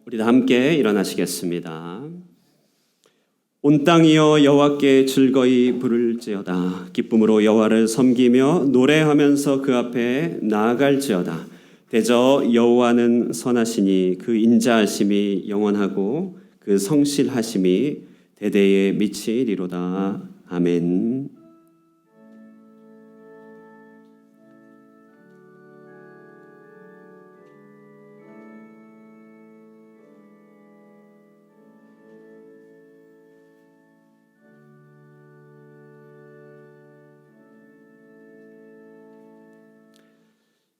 우리 다 함께 일어나시겠습니다. 온 땅이여 여호와께 즐거이 부를지어다. 기쁨으로 여호와를 섬기며 노래하면서 그 앞에 나아갈지어다. 대저 여호와는 선하시니 그 인자하심이 영원하고 그 성실하심이 대대에 미치리로다. 아멘.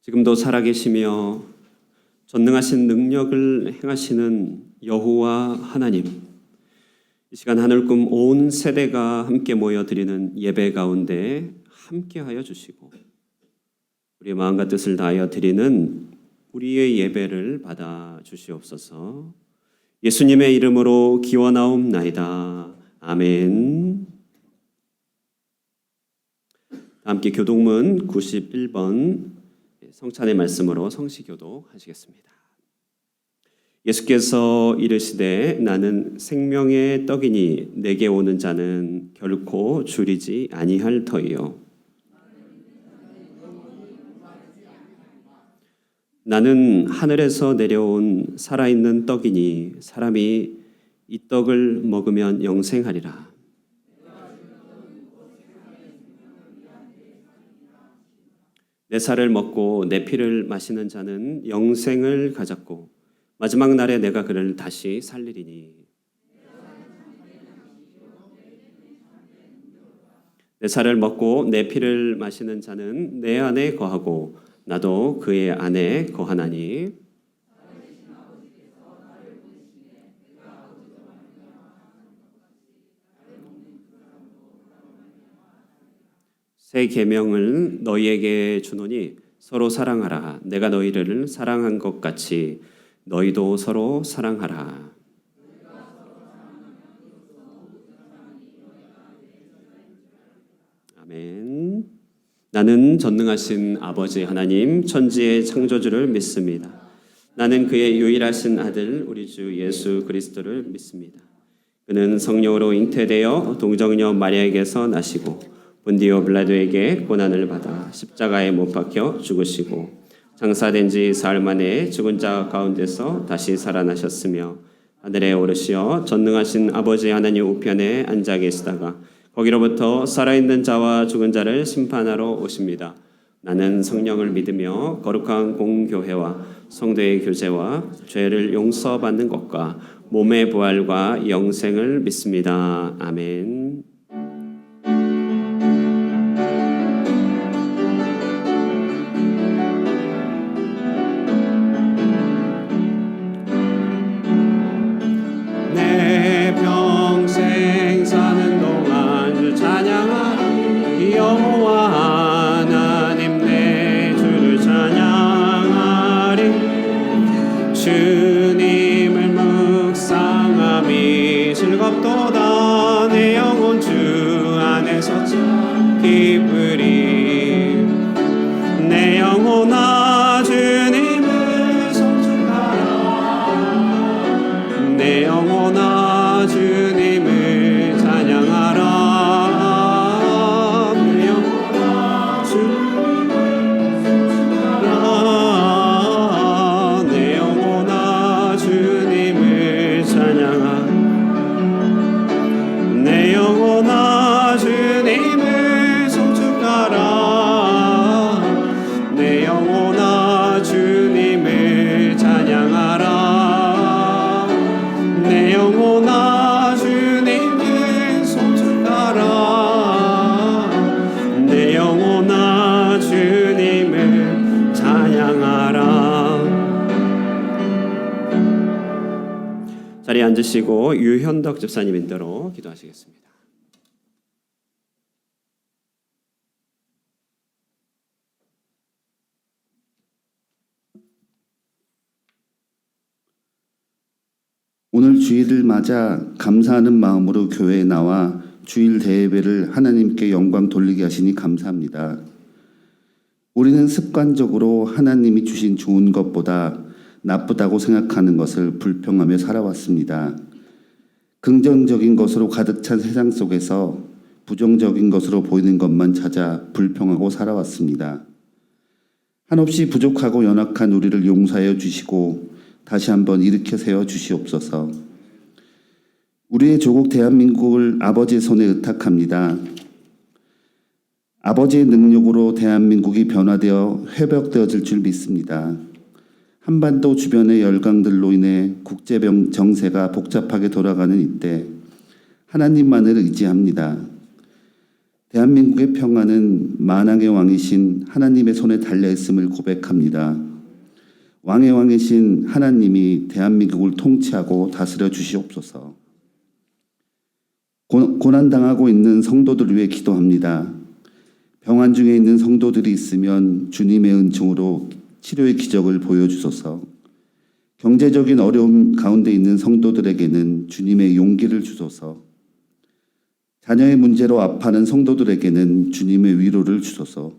지금도 살아계시며 전능하신 능력을 행하시는 여호와 하나님, 이 시간 하늘꿈 온 세대가 함께 모여 드리는 예배 가운데 함께하여 주시고 우리의 마음과 뜻을 다하여 드리는 우리의 예배를 받아 주시옵소서. 예수님의 이름으로 기원하옵나이다. 아멘. 함께 교동문 91번 성찬의 말씀으로 성시교독 하시겠습니다. 예수께서 이르시되 나는 생명의 떡이니 내게 오는 자는 결코 줄이지 아니할 터이요. 나는 하늘에서 내려온 살아있는 떡이니 사람이 이 떡을 먹으면 영생하리라. 내 살을 먹고 내 피를 마시는 자는 영생을 가졌고 마지막 날에 내가 그를 다시 살리리니. 내 살을 먹고 내 피를 마시는 자는 내 안에 거하고 나도 그의 안에 거하나니. 새 계명을 너희에게 주노니 서로 사랑하라. 내가 너희를 사랑한 것 같이 너희도 서로 사랑하라. 아멘. 나는 전능하신 아버지 하나님 천지의 창조주를 믿습니다. 나는 그의 유일하신 아들 우리 주 예수 그리스도를 믿습니다. 그는 성령으로 잉태되어 동정녀 마리아에게서 나시고 본디오 빌라도에게 고난을 받아 십자가에 못 박혀 죽으시고 장사된 지 사흘 만에 죽은 자 가운데서 다시 살아나셨으며 하늘에 오르시어 전능하신 아버지 하나님 우편에 앉아 계시다가 거기로부터 살아있는 자와 죽은 자를 심판하러 오십니다. 나는 성령을 믿으며 거룩한 공교회와 성도의 교제와 죄를 용서받는 것과 몸의 부활과 영생을 믿습니다. 아멘. 주님을 묵상함이 즐겁도다. 내 영혼 주 안에서 기쁘리. 내 영혼아 주님을 송축하라. 내 영혼아 주님을 찬양하라. 내 영혼아 주님을 송축하라. 내 영혼아 주님을 찬양하라. 내 영혼아 주님을 송축하라. 내 영혼아 주님을 찬양하라. 내 영혼아 주님을 송축하라. 내 영혼아 주님을 찬양하라. 자리에 앉으시고 유현덕 집사님 인도로 기도하시겠습니다. 오늘 주일을 맞아 감사하는 마음으로 교회에 나와 주일 대예배를 하나님께 영광 돌리게 하시니 감사합니다. 우리는 습관적으로 하나님이 주신 좋은 것보다 나쁘다고 생각하는 것을 불평하며 살아왔습니다. 긍정적인 것으로 가득 찬 세상 속에서 부정적인 것으로 보이는 것만 찾아 불평하고 살아왔습니다. 한없이 부족하고 연약한 우리를 용서하여 주시고 다시 한번 일으켜 세워 주시옵소서. 우리의 조국 대한민국을 아버지의 손에 의탁합니다. 아버지의 능력으로 대한민국이 변화되어 회복되어질 줄 믿습니다. 한반도 주변의 열강들로 인해 국제 정세가 복잡하게 돌아가는 이때 하나님만을 의지합니다. 대한민국의 평화는 만왕의 왕이신 하나님의 손에 달려 있음을 고백합니다. 왕의 왕이신 하나님이 대한민국을 통치하고 다스려 주시옵소서. 고난당하고 있는 성도들을 위해 기도합니다. 병환 중에 있는 성도들이 있으면 주님의 은총으로 치료의 기적을 보여주소서. 경제적인 어려움 가운데 있는 성도들에게는 주님의 용기를 주소서. 자녀의 문제로 아파하는 성도들에게는 주님의 위로를 주소서.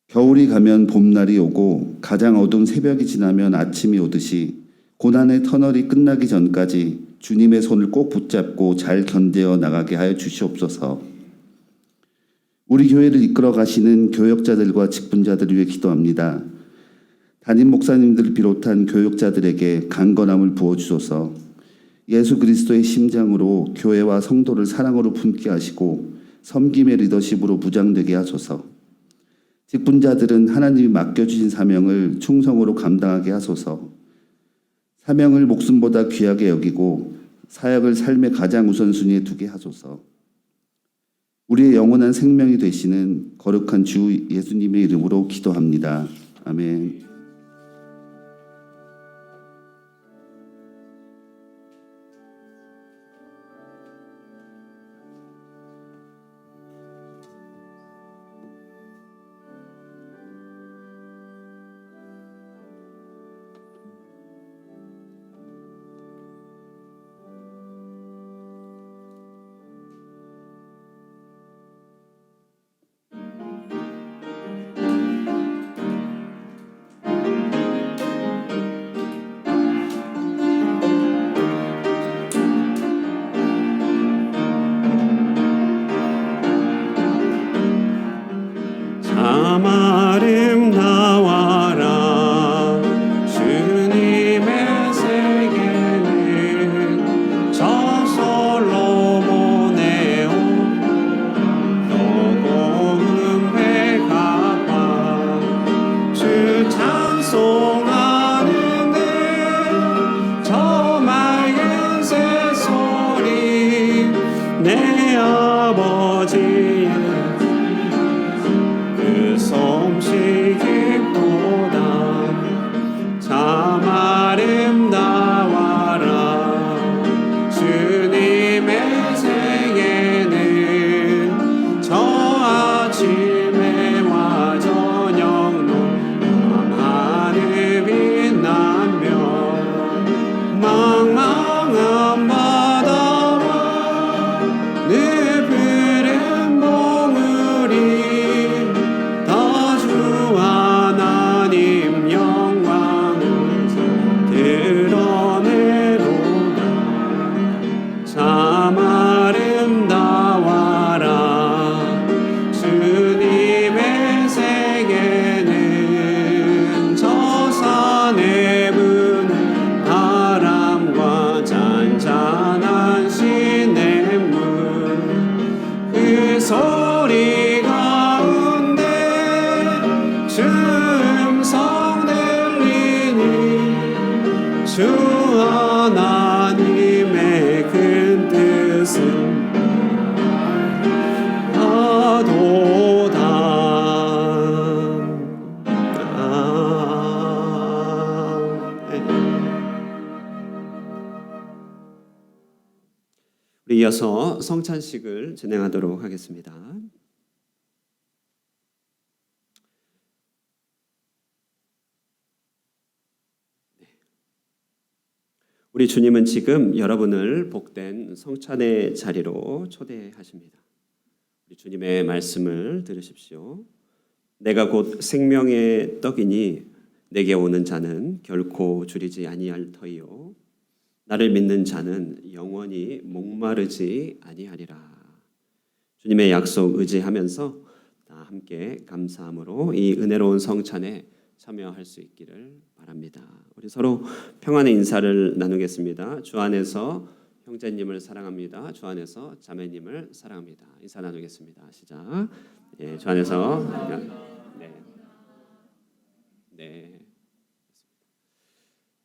겨울이 가면 봄날이 오고 가장 어두운 새벽이 지나면 아침이 오듯이 고난의 터널이 끝나기 전까지 주님의 손을 꼭 붙잡고 잘 견뎌 나가게 하여 주시옵소서. 우리 교회를 이끌어 가시는 교역자들과 직분자들을 위해 기도합니다. 담임 목사님들을 비롯한 교역자들에게 강건함을 부어주소서. 예수 그리스도의 심장으로 교회와 성도를 사랑으로 품게 하시고 섬김의 리더십으로 무장되게 하소서. 직분자들은 하나님이 맡겨주신 사명을 충성으로 감당하게 하소서. 사명을 목숨보다 귀하게 여기고 사역을 삶의 가장 우선순위에 두게 하소서. 우리의 영원한 생명이 되시는 거룩한 주 예수님의 이름으로 기도합니다. 아멘. 참 아름다워라 주님의 세계는 저 솔로몬의 또 고운 배가와 주 찬송하는데 저 맑은 새소리 내 아버지의 솜씨기보다 참 아름다워라 주님의 생애는 저 아침에와 저녁로 밤하늘 빛나며 망망한 바다와 늘 푸른 봉우리 하나님 영광을 드러내도다. 참 아름다워라 주님의 세계는 저 산에 부는 바람과 잔잔한 시냇물 그 소리 가운데 음성 들리니 주 하나님의 큰 뜻은 나도다. 우리 이어서 성찬식을 진행하도록 하겠습니다. 우리 주님은 지금 여러분을 복된 성찬의 자리로 초대하십니다. 우리 주님의 말씀을 들으십시오. 내가 곧 생명의 떡이니 내게 오는 자는 결코 줄이지 아니할 터이요 나를 믿는 자는 영원히 목마르지 아니하리라. 주님의 약속 의지하면서 다 함께 감사함으로 이 은혜로운 성찬에 참여할 수 있기를 바랍니다. 우리 서로 평안의 인사를 나누겠습니다. 주 안에서 형제님을 사랑합니다. 주 안에서 자매님을 사랑합니다. 인사 나누겠습니다. 시작. 예, 주 안에서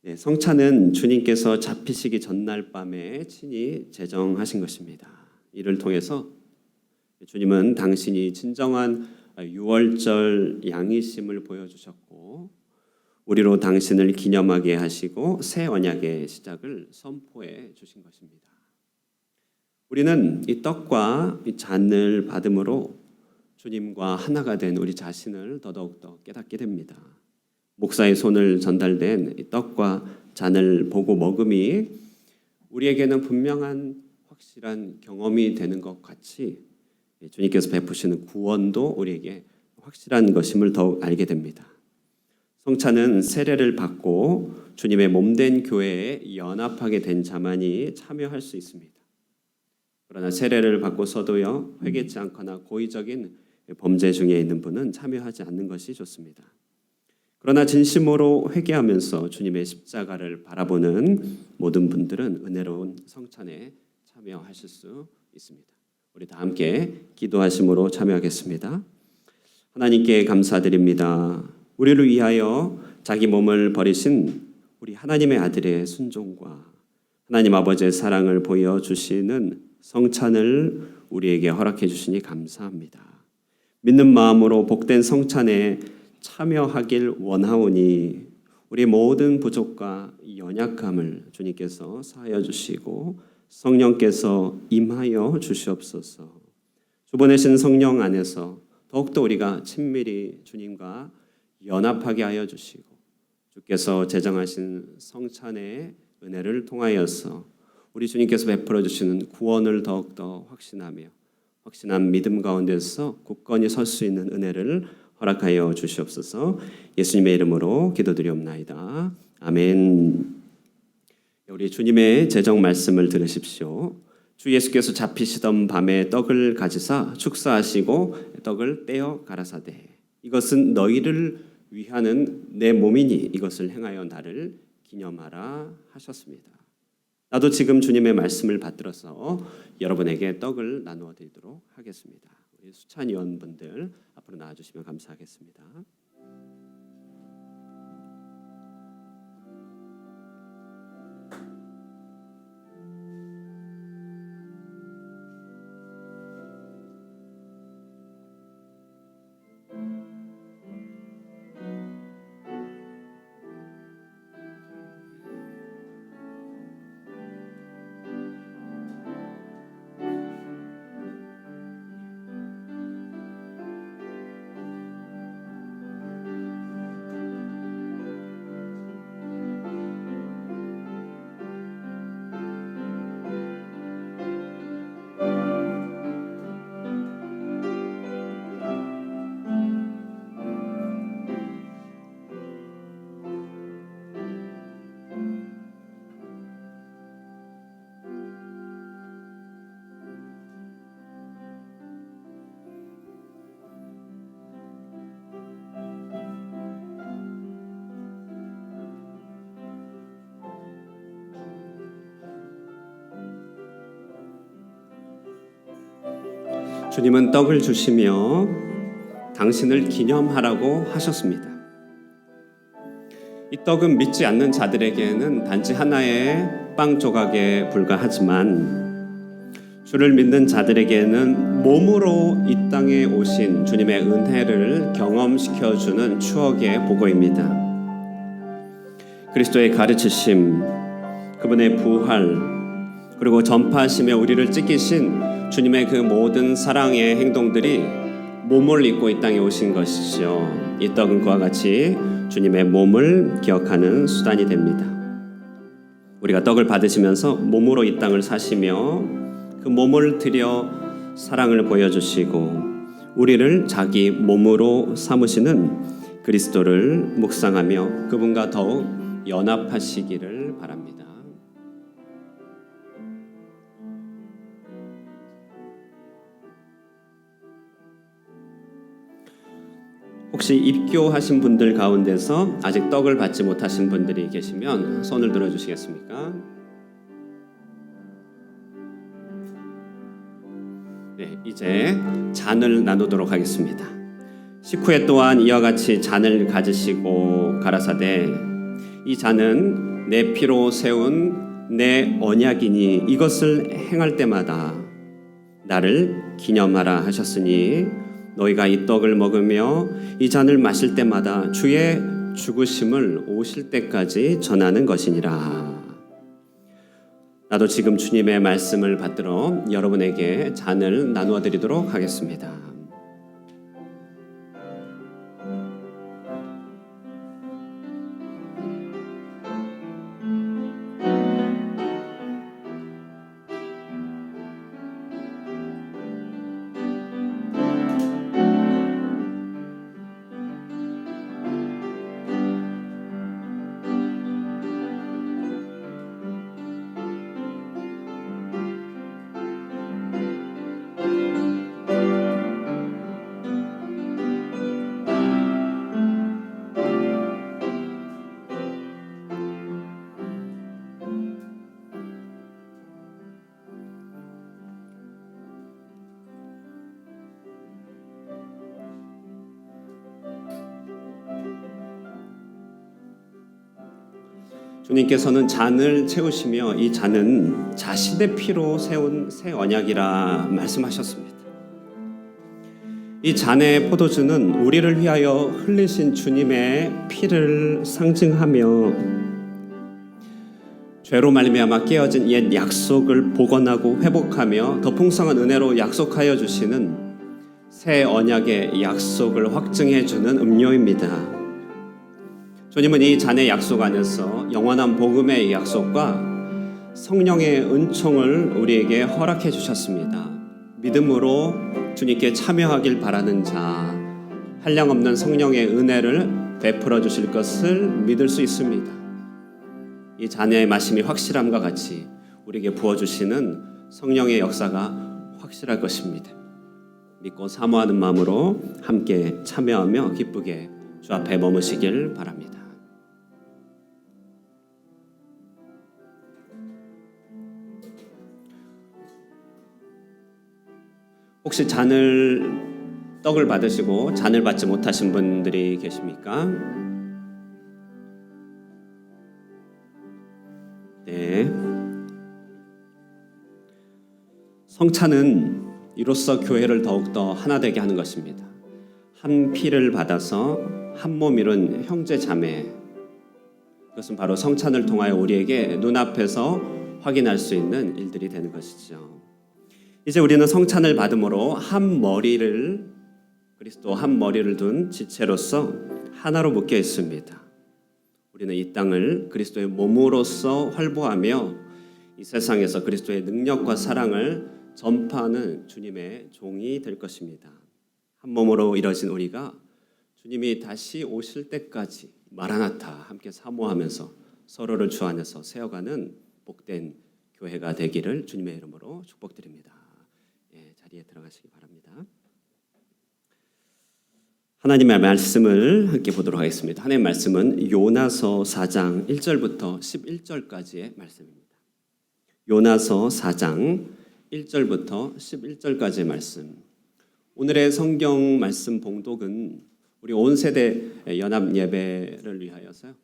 네, 성찬은 주님께서 잡히시기 전날 밤에 친히 제정하신 것입니다. 이를 통해서 주님은 당신이 진정한 유월절 양이심을 보여주셨고 우리로 당신을 기념하게 하시고 새 언약의 시작을 선포해 주신 것입니다. 우리는 이 떡과 이 잔을 받음으로 주님과 하나가 된 우리 자신을 더더욱더 깨닫게 됩니다. 목사의 손을 전달된 이 떡과 잔을 보고 먹음이 우리에게는 분명한 확실한 경험이 되는 것 같이 주님께서 베푸시는 구원도 우리에게 확실한 것임을 더욱 알게 됩니다. 성찬은 세례를 받고 주님의 몸된 교회에 연합하게 된 자만이 참여할 수 있습니다. 그러나 세례를 받고서도요 회개치 않거나 고의적인 범죄 중에 있는 분은 참여하지 않는 것이 좋습니다. 그러나 진심으로 회개하면서 주님의 십자가를 바라보는 모든 분들은 은혜로운 성찬에 참여하실 수 있습니다. 우리 다 함께 기도하심으로 참여하겠습니다. 하나님께 감사드립니다. 우리를 위하여 자기 몸을 버리신 우리 하나님의 아들의 순종과 하나님 아버지의 사랑을 보여주시는 성찬을 우리에게 허락해 주시니 감사합니다. 믿는 마음으로 복된 성찬에 참여하길 원하오니 우리 모든 부족과 연약함을 주님께서 사하여 주시고 성령께서 임하여 주시옵소서. 주 보내신 성령 안에서 더욱더 우리가 친밀히 주님과 연합하게 하여 주시고 주께서 제정하신 성찬의 은혜를 통하여서 우리 주님께서 베풀어 주시는 구원을 더욱더 확신하며 확신한 믿음 가운데서 굳건히 설 수 있는 은혜를 허락하여 주시옵소서. 예수님의 이름으로 기도드리옵나이다. 아멘. 우리 주님의 제정 말씀을 들으십시오. 주 예수께서 잡히시던 밤에 떡을 가지사 축사하시고 떡을 떼어 가라사대 이것은 너희를 위하는 내 몸이니 이것을 행하여 나를 기념하라 하셨습니다. 나도 지금 주님의 말씀을 받들어서 여러분에게 떡을 나누어 드리도록 하겠습니다. 우리 수찬 위원분들 앞으로 나와주시면 감사하겠습니다. 주님은 떡을 주시며 당신을 기념하라고 하셨습니다. 이 떡은 믿지 않는 자들에게는 단지 하나의 빵 조각에 불과하지만 주를 믿는 자들에게는 몸으로 이 땅에 오신 주님의 은혜를 경험시켜주는 추억의 보고입니다. 그리스도의 가르치심, 그분의 부활, 그리고 전파하시며 우리를 찢기신 주님의 그 모든 사랑의 행동들이 몸을 입고 이 땅에 오신 것이죠. 이 떡은 그와 같이 주님의 몸을 기억하는 수단이 됩니다. 우리가 떡을 받으시면서 몸으로 이 땅을 사시며 그 몸을 들여 사랑을 보여주시고 우리를 자기 몸으로 삼으시는 그리스도를 묵상하며 그분과 더욱 연합하시기를 바랍니다. 혹시 입교하신 분들 가운데서 아직 떡을 받지 못하신 분들이 계시면 손을 들어주시겠습니까? 네, 이제 잔을 나누도록 하겠습니다. 식후에 또한 이와 같이 잔을 가지시고 가라사대 이 잔은 내 피로 세운 내 언약이니 이것을 행할 때마다 나를 기념하라 하셨으니 너희가 이 떡을 먹으며 이 잔을 마실 때마다 주의 죽으심을 오실 때까지 전하는 것이니라. 나도 지금 주님의 말씀을 받들어 여러분에게 잔을 나누어 드리도록 하겠습니다. 주님께서는 잔을 채우시며 이 잔은 자신의 피로 세운 새 언약이라 말씀하셨습니다. 이 잔의 포도주는 우리를 위하여 흘리신 주님의 피를 상징하며 죄로 말미암아 깨어진 옛 약속을 복원하고 회복하며 더 풍성한 은혜로 약속하여 주시는 새 언약의 약속을 확증해 주는 음료입니다. 주님은 이 잔의 약속 안에서 영원한 복음의 약속과 성령의 은총을 우리에게 허락해 주셨습니다. 믿음으로 주님께 참여하길 바라는 자, 한량없는 성령의 은혜를 베풀어 주실 것을 믿을 수 있습니다. 이 잔의 마심이 확실함과 같이 우리에게 부어주시는 성령의 역사가 확실할 것입니다. 믿고 사모하는 마음으로 함께 참여하며 기쁘게 주 앞에 머무시길 바랍니다. 혹시 떡을 받으시고 잔을 받지 못하신 분들이 계십니까? 네. 성찬은 이로써 교회를 더욱더 하나 되게 하는 것입니다. 한 피를 받아서 한 몸 이룬 형제 자매, 그것은 바로 성찬을 통하여 우리에게 눈앞에서 확인할 수 있는 일들이 되는 것이죠. 이제 우리는 성찬을 받음으로 그리스도 한 머리를 둔 지체로서 하나로 묶여 있습니다. 우리는 이 땅을 그리스도의 몸으로서 활보하며 이 세상에서 그리스도의 능력과 사랑을 전파하는 주님의 종이 될 것입니다. 한 몸으로 이뤄진 우리가 주님이 다시 오실 때까지 마라나타 함께 사모하면서 서로를 주 안에서 세워가는 복된 교회가 되기를 주님의 이름으로 축복드립니다. 자리에 들어가시기 바랍니다. 하나님의 말씀을 함께 보도록 하겠습니다. 하나님의 말씀은 요나서 4장 1절부터 11절까지의 말씀입니다. 요나서 4장 1절부터 11절까지의 말씀. 오늘의 성경 말씀 봉독은 우리 온 세대 연합 예배를 위하여서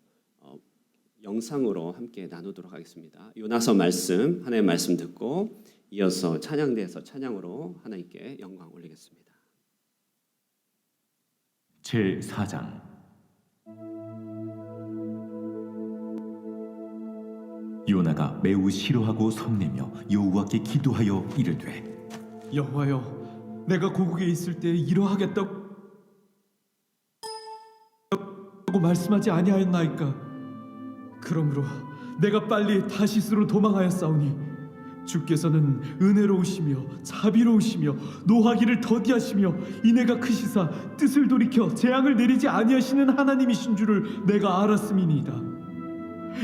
영상으로 함께 나누도록 하겠습니다. 요나서 말씀, 하나님의 말씀 듣고 이어서 찬양대에서 찬양으로 하나님께 영광 올리겠습니다. 제4장. 요나가 매우 싫어하고 성내며 여호와께 기도하여 이르되 여호와여, 내가 고국에 있을 때 이러하겠다고 말씀하지 아니하였나이까? 그러므로 내가 빨리 다시스로 도망하였사오니 주께서는 은혜로우시며 자비로우시며 노하기를 더디하시며 인애가 크시사 뜻을 돌이켜 재앙을 내리지 아니하시는 하나님이신 줄을 내가 알았음이니이다.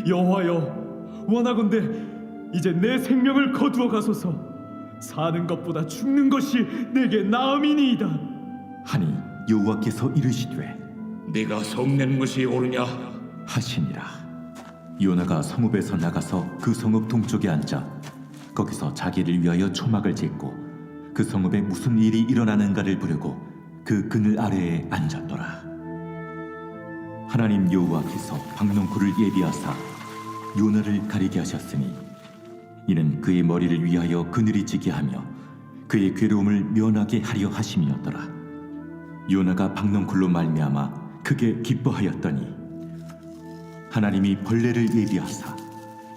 여호와여, 원하건대 이제 내 생명을 거두어 가소서. 사는 것보다 죽는 것이 내게 나음이니이다. 하니 여호와께서 이르시되 네가 성내는 것이 옳으냐? 하시니라. 요나가 성읍에서 나가서 그 성읍 동쪽에 앉아 거기서 자기를 위하여 초막을 짓고 그 성읍에 무슨 일이 일어나는가를 부르고 그 그늘 아래에 앉았더라. 하나님 여호와께서 박농쿨을 예비하사 요나를 가리게 하셨으니 이는 그의 머리를 위하여 그늘이 지게 하며 그의 괴로움을 면하게 하려 하심이었더라. 요나가 박농쿨로 말미암아 크게 기뻐하였더니 하나님이 벌레를 예비하사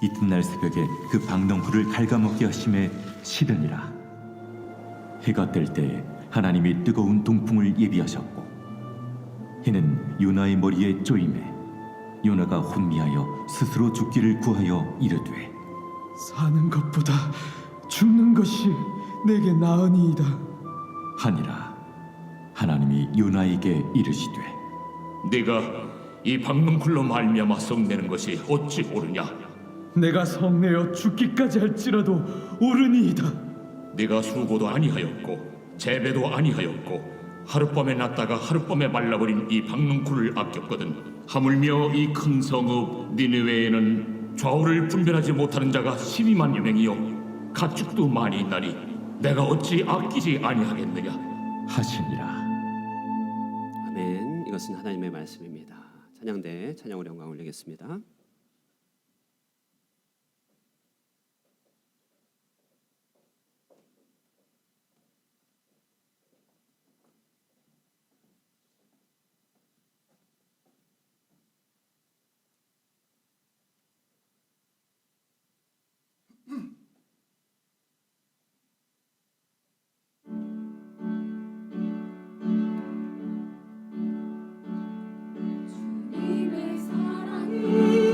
이튿날 새벽에 그 박농쿨을 갉아먹게 하심에 시드니라. 해가 뜰 때에 하나님이 뜨거운 동풍을 예비하셨고 해는 요나의 머리에 쪼임에 요나가 혼미하여 스스로 죽기를 구하여 이르되 사는 것보다 죽는 것이 내게 나으니이다. 하니라. 하나님이 요나에게 이르시되 네가 이 박농쿨로 말미암아 성내는 것이 어찌 옳으냐? 내가 성내어 죽기까지 할지라도 옳으니이다. 네가 수고도 아니하였고 재배도 아니하였고 하룻밤에 났다가 하룻밤에 말라버린 이 박농쿨을 아꼈거든. 하물며 이 큰 성읍 니느웨에는 좌우를 분별하지 못하는 자가 12만여 명이요 가축도 많이 있나니 내가 어찌 아끼지 아니하겠느냐? 하시니라. 아멘. 이것은 하나님의 말씀입니다. 찬양대 찬양으로 영광 올리겠습니다. 주님의 사랑이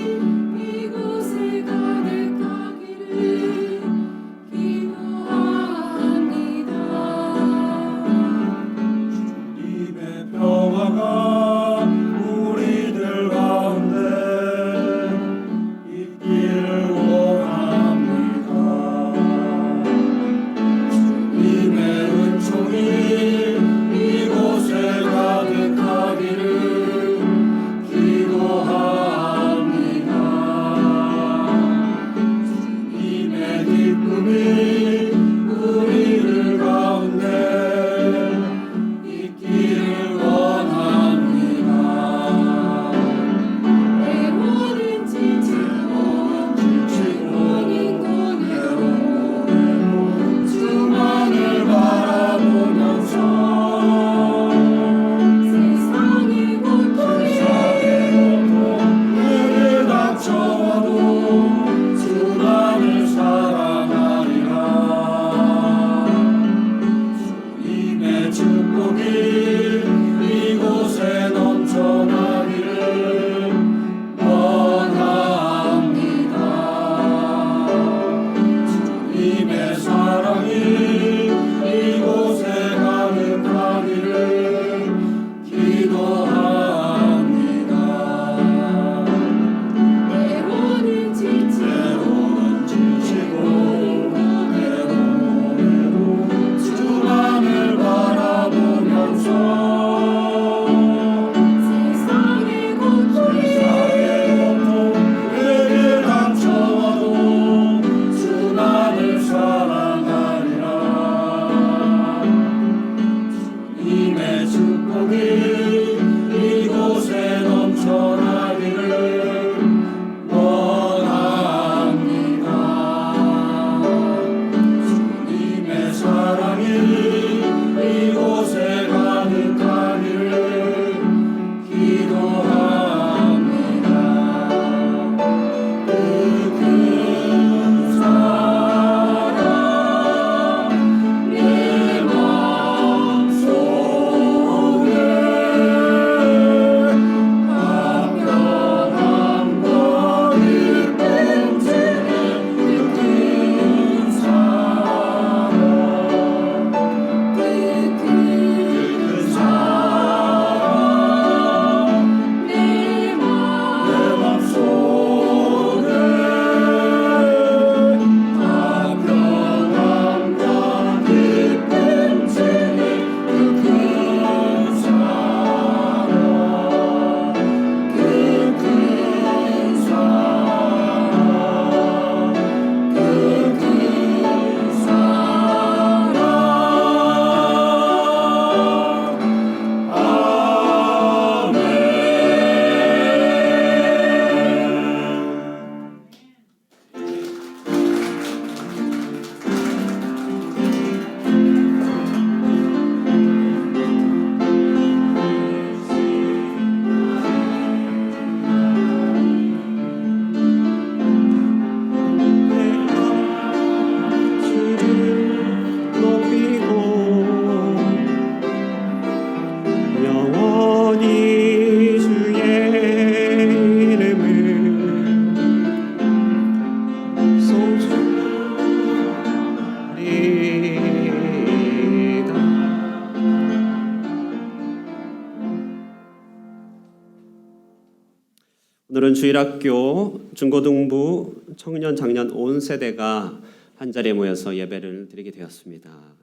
오늘은 주일학교 중고등부 청년 장년 온 세대가 한 자리에 모여서 예배를 드리게 되었습니다.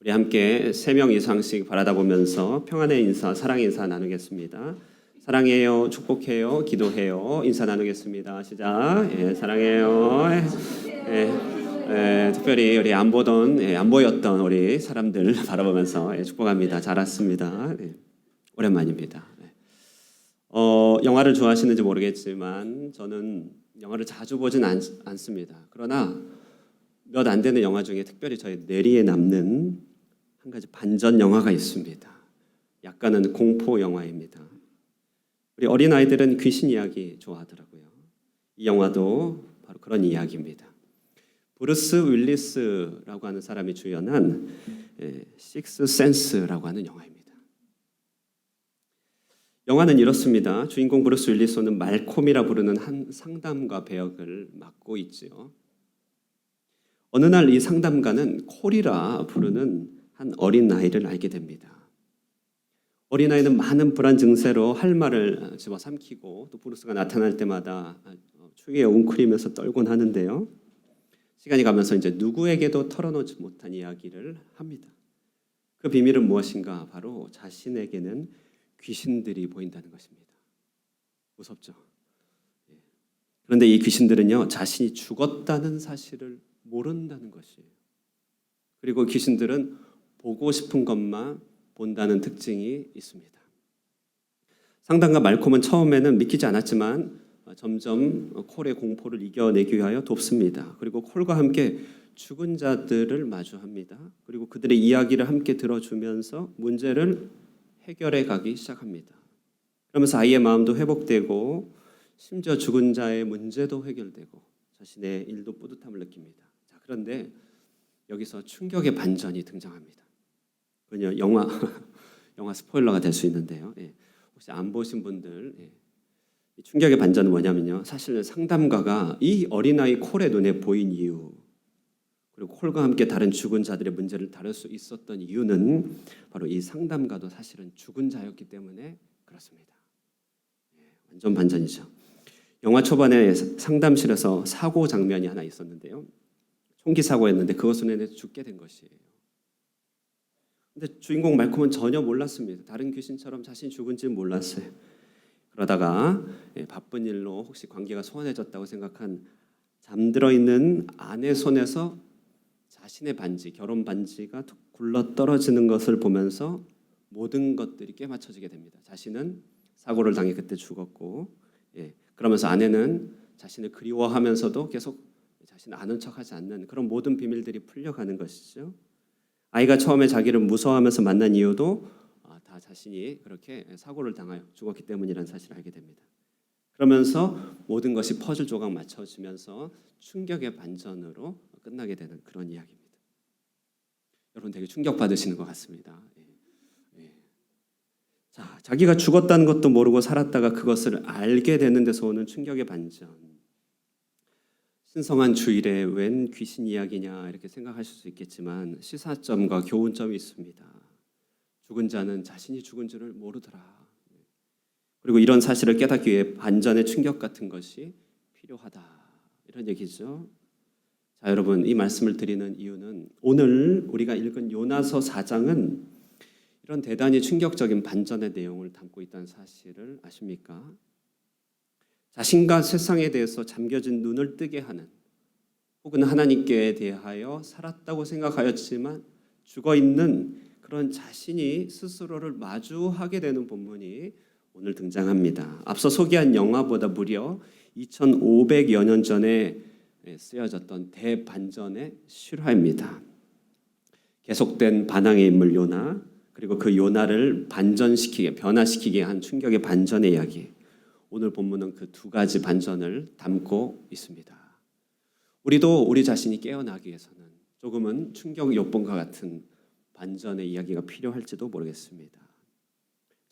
우리 함께 3명 이상씩 바라다 보면서 평안의 인사, 사랑의 인사 나누겠습니다. 사랑해요, 축복해요, 기도해요. 인사 나누겠습니다. 시작. 사랑해요. 특별히 우리 안 보였던 우리 사람들 바라보면서 축복합니다. 잘 왔습니다. 오랜만입니다. 영화를 좋아하시는지 모르겠지만 저는 영화를 자주 보진 않습니다. 그러나 몇 안 되는 영화 중에 특별히 저의 뇌리에 남는 한 가지 반전 영화가 있습니다. 약간은 공포 영화입니다. 우리 어린아이들은 귀신 이야기 좋아하더라고요. 이 영화도 바로 그런 이야기입니다. 브루스 윌리스라고 하는 사람이 주연한 식스 센스라고 하는 영화입니다. 영화는 이렇습니다. 주인공 브루스 윌리스는 말콤이라 부르는 한 상담가 배역을 맡고 있지요. 어느 날 이 상담가는 콜이라 부르는 한 어린아이를 알게 됩니다. 어린아이는 많은 불안 증세로 할 말을 집어삼키고 또 브루스가 나타날 때마다 추위에 웅크리면서 떨곤 하는데요. 시간이 가면서 이제 누구에게도 털어놓지 못한 이야기를 합니다. 그 비밀은 무엇인가? 바로 자신에게는 귀신들이 보인다는 것입니다. 무섭죠? 그런데 이 귀신들은요, 자신이 죽었다는 사실을 모른다는 것이에요. 그리고 귀신들은 보고 싶은 것만 본다는 특징이 있습니다. 상담가 말콤은 처음에는 믿기지 않았지만 점점 콜의 공포를 이겨내기 위하여 돕습니다. 그리고 콜과 함께 죽은 자들을 마주합니다. 그리고 그들의 이야기를 함께 들어주면서 문제를 해결해 가기 시작합니다. 그러면서 아이의 마음도 회복되고 심지어 죽은 자의 문제도 해결되고 자신의 일도 뿌듯함을 느낍니다. 자, 그런데 여기서 충격의 반전이 등장합니다. 그냥 영화 스포일러가 될 수 있는데요. 혹시 안 보신 분들, 이 충격의 반전은 뭐냐면요. 사실 상담가가 이 어린아이 콜의 눈에 보인 이유, 그리고 콜과 함께 다른 죽은 자들의 문제를 다룰 수 있었던 이유는 바로 이 상담가도 사실은 죽은 자였기 때문에 그렇습니다. 완전 반전이죠. 영화 초반에 상담실에서 사고 장면이 하나 있었는데요. 총기 사고였는데 그것으로 인해 죽게 된 것이에요. 근데 주인공 말콤은 전혀 몰랐습니다. 다른 귀신처럼 자신이 죽은지 몰랐어요. 그러다가 바쁜 일로 혹시 관계가 소원해졌다고 생각한 잠들어 있는 아내 손에서 자신의 반지, 결혼 반지가 툭 굴러 떨어지는 것을 보면서 모든 것들이 꿰맞춰지게 됩니다. 자신은 사고를 당해 그때 죽었고, 그러면서 아내는 자신을 그리워하면서도 계속 자신을 아는 척하지 않는 그런 모든 비밀들이 풀려가는 것이죠. 아이가 처음에 자기를 무서워하면서 만난 이유도 다 자신이 그렇게 사고를 당하여 죽었기 때문이라는 사실을 알게 됩니다. 그러면서 모든 것이 퍼즐 조각 맞춰지면서 충격의 반전으로 끝나게 되는 그런 이야기입니다. 여러분 되게 충격받으시는 것 같습니다. 자, 자기가 죽었다는 것도 모르고 살았다가 그것을 알게 되는 데서 오는 충격의 반전. 신성한 주일에 웬 귀신 이야기냐 이렇게 생각하실 수 있겠지만 시사점과 교훈점이 있습니다. 죽은 자는 자신이 죽은 줄을 모르더라. 그리고 이런 사실을 깨닫기 위해 반전의 충격 같은 것이 필요하다. 이런 얘기죠. 자, 여러분 이 말씀을 드리는 이유는 오늘 우리가 읽은 요나서 4장은 이런 대단히 충격적인 반전의 내용을 담고 있다는 사실을 아십니까? 자신과 세상에 대해서 잠겨진 눈을 뜨게 하는 혹은 하나님께 대하여 살았다고 생각하였지만 죽어있는 그런 자신이 스스로를 마주하게 되는 본문이 오늘 등장합니다. 앞서 소개한 영화보다 무려 2500여 년 전에 쓰여졌던 대반전의 실화입니다. 계속된 반항의 인물 요나, 그리고 그 요나를 변화시키게 한 충격의 반전의 이야기. 오늘 본문은 그 두 가지 반전을 담고 있습니다. 우리도 우리 자신이 깨어나기 위해서는 조금은 충격 요번과 같은 반전의 이야기가 필요할지도 모르겠습니다.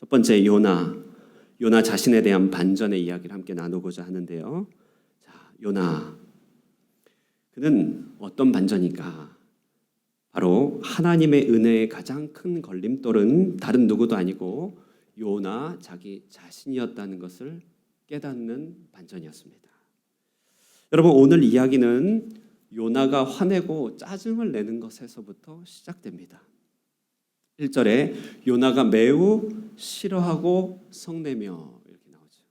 첫 번째 요나 자신에 대한 반전의 이야기를 함께 나누고자 하는데요. 자, 요나 그는 어떤 반전인가? 바로 하나님의 은혜의 가장 큰 걸림돌은 다른 누구도 아니고 요나 자기 자신이었다는 것을 깨닫는 반전이었습니다. 여러분, 오늘 이야기는 요나가 화내고 짜증을 내는 것에서부터 시작됩니다. 1절에 요나가 매우 싫어하고 성내며 이렇게 나오죠.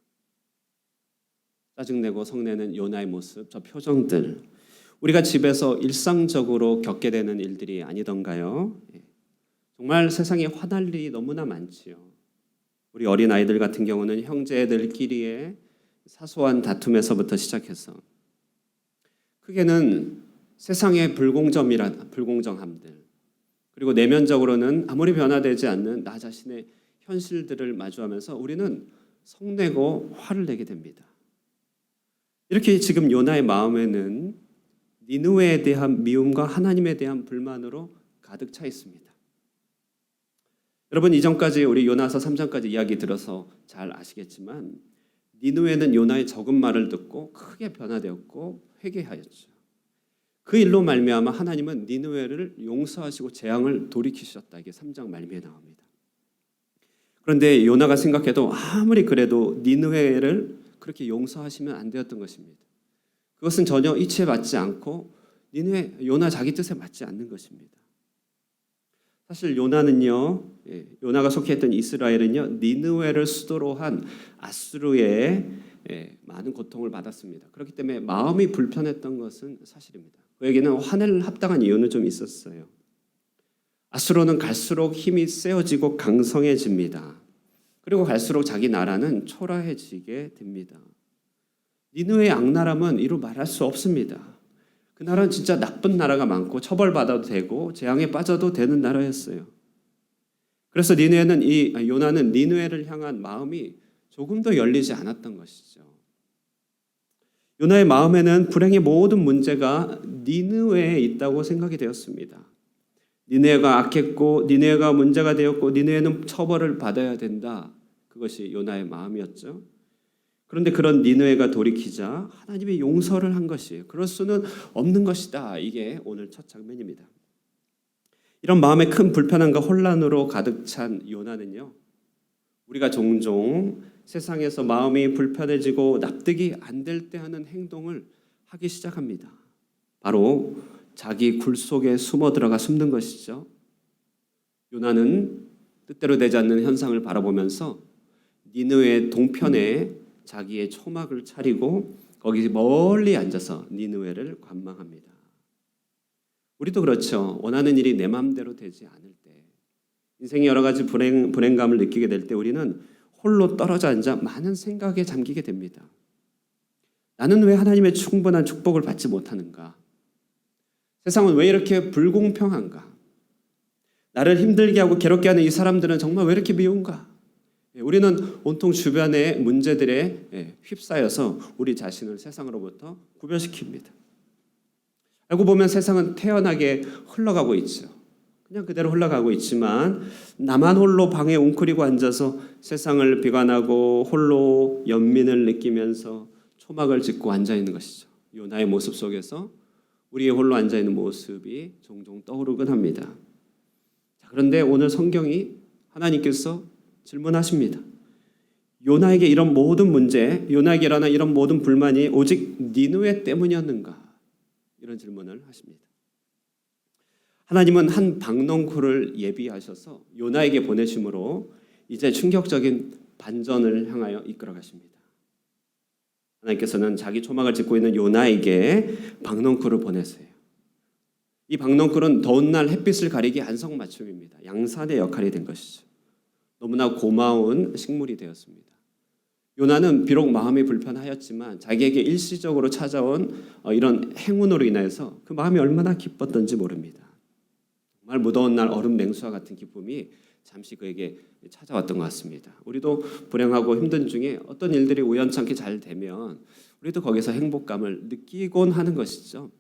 짜증내고 성내는 요나의 모습, 저 표정들, 우리가 집에서 일상적으로 겪게 되는 일들이 아니던가요? 정말 세상에 화날 일이 너무나 많지요. 우리 어린아이들 같은 경우는 형제들끼리의 사소한 다툼에서부터 시작해서 크게는 세상의 불공정함들, 그리고 내면적으로는 아무리 변화되지 않는 나 자신의 현실들을 마주하면서 우리는 성내고 화를 내게 됩니다. 이렇게 지금 요나의 마음에는 니느웨에 대한 미움과 하나님에 대한 불만으로 가득 차 있습니다. 여러분, 이전까지 우리 요나서 3장까지 이야기 들어서 잘 아시겠지만 니느웨는 요나의 적은 말을 듣고 크게 변화되었고 회개하였죠. 그 일로 말미암아 하나님은 니느웨를 용서하시고 재앙을 돌이키셨다. 이게 3장 말미에 나옵니다. 그런데 요나가 생각해도 아무리 그래도 니느웨를 그렇게 용서하시면 안 되었던 것입니다. 그것은 전혀 이치에 맞지 않고 요나 자기 뜻에 맞지 않는 것입니다. 사실 요나는요, 요나가 속해있던 이스라엘은요, 니느웨를 수도로 한 아수르의 많은 고통을 받았습니다. 그렇기 때문에 마음이 불편했던 것은 사실입니다. 그에게는 화낼 합당한 이유는 좀 있었어요. 아수르는 갈수록 힘이 세어지고 강성해집니다. 그리고 갈수록 자기 나라는 초라해지게 됩니다. 니느웨의 악나라면 이루 말할 수 없습니다. 그 나라는 진짜 나쁜 나라가 많고 처벌받아도 되고 재앙에 빠져도 되는 나라였어요. 그래서 요나는 니느웨를 향한 마음이 조금 더 열리지 않았던 것이죠. 요나의 마음에는 불행의 모든 문제가 니느웨에 있다고 생각이 되었습니다. 니느웨가 악했고 니느웨가 문제가 되었고 니느웨는 처벌을 받아야 된다. 그것이 요나의 마음이었죠. 그런데 그런 니느웨가 돌이키자 하나님이 용서를 한 것이에요. 그럴 수는 없는 것이다. 이게 오늘 첫 장면입니다. 이런 마음의 큰 불편함과 혼란으로 가득 찬 요나는요, 우리가 종종 세상에서 마음이 불편해지고 납득이 안 될 때 하는 행동을 하기 시작합니다. 바로 자기 굴 속에 숨어 들어가 숨는 것이죠. 요나는 뜻대로 되지 않는 현상을 바라보면서 니느웨 동편에 자기의 초막을 차리고 거기 멀리 앉아서 니느웨를 관망합니다. 우리도 그렇죠. 원하는 일이 내 마음대로 되지 않을 때, 인생의 여러 가지 불행감을 느끼게 될 때 우리는 홀로 떨어져 앉아 많은 생각에 잠기게 됩니다. 나는 왜 하나님의 충분한 축복을 받지 못하는가? 세상은 왜 이렇게 불공평한가? 나를 힘들게 하고 괴롭게 하는 이 사람들은 정말 왜 이렇게 미운가? 우리는 온통 주변의 문제들에 휩싸여서 우리 자신을 세상으로부터 구별시킵니다. 알고 보면 세상은 태연하게 흘러가고 있죠. 그냥 그대로 흘러가고 있지만 나만 홀로 방에 웅크리고 앉아서 세상을 비관하고 홀로 연민을 느끼면서 초막을 짚고 앉아있는 것이죠. 요나의 모습 속에서 우리의 홀로 앉아있는 모습이 종종 떠오르곤 합니다. 자, 그런데 오늘 성경이 하나님께서 질문하십니다. 요나에게 이런 모든 문제, 요나에게 일어난 이런 모든 불만이 오직 니느웨 때문이었는가? 이런 질문을 하십니다. 하나님은 한 박넝쿨을 예비하셔서 요나에게 보내심으로 이제 충격적인 반전을 향하여 이끌어 가십니다. 하나님께서는 자기 초막을 짚고 있는 요나에게 박넝쿨을 보내세요. 이 박넝쿨은 더운 날 햇빛을 가리기 안성맞춤입니다. 양산의 역할이 된 것이죠. 너무나 고마운 식물이 되었습니다. 요나는 비록 마음이 불편하였지만 자기에게 일시적으로 찾아온 이런 행운으로 인해서 그 마음이 얼마나 기뻤던지 모릅니다. 정말 무더운 날 얼음 냉수와 같은 기쁨이 잠시 그에게 찾아왔던 것 같습니다. 우리도 불행하고 힘든 중에 어떤 일들이 우연찮게 잘 되면 우리도 거기서 행복감을 느끼곤 하는 것이죠.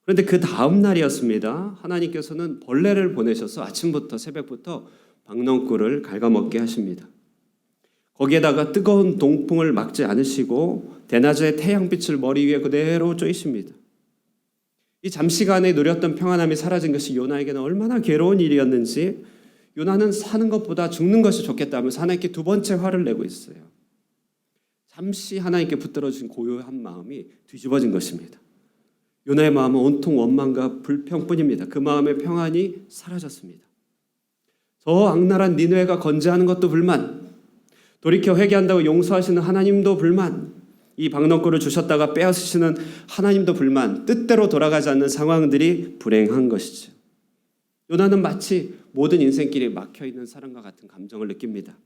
그런데 그 다음 날이었습니다. 하나님께서는 벌레를 보내셔서 아침부터 새벽부터 박넝쿨을 갉아먹게 하십니다. 거기에다가 뜨거운 동풍을 막지 않으시고 대낮의 태양빛을 머리 위에 그대로 쬐십니다. 이 잠시간에 누렸던 평안함이 사라진 것이 요나에게는 얼마나 괴로운 일이었는지 요나는 사는 것보다 죽는 것이 좋겠다면서 하나님께 두 번째 화를 내고 있어요. 잠시 하나님께 붙들어진 고요한 마음이 뒤집어진 것입니다. 요나의 마음은 온통 원망과 불평뿐입니다. 그 마음의 평안이 사라졌습니다. 저 악랄한 니느웨가 건재하는 것도 불만, 돌이켜 회개한다고 용서하시는 하나님도 불만, 이 박넝쿨을 주셨다가 빼앗으시는 하나님도 불만, 뜻대로 돌아가지 않는 상황들이 불행한 것이죠. 요나는 마치 모든 인생길이 막혀있는 사람과 같은 감정을 느낍니다.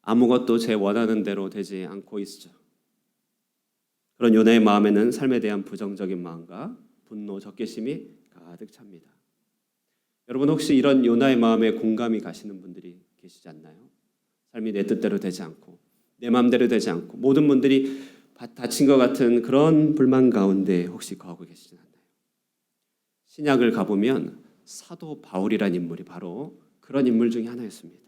아무것도 제 원하는 대로 되지 않고 있죠. 그런 요나의 마음에는 삶에 대한 부정적인 마음과 분노, 적개심이 가득 찹니다. 여러분 혹시 이런 요나의 마음에 공감이 가시는 분들이 계시지 않나요? 삶이 내 뜻대로 되지 않고 내 마음대로 되지 않고 모든 분들이 다친 것 같은 그런 불만 가운데 혹시 거하고 계시지 않나요? 신약을 가보면 사도 바울이라는 인물이 바로 그런 인물 중에 하나였습니다.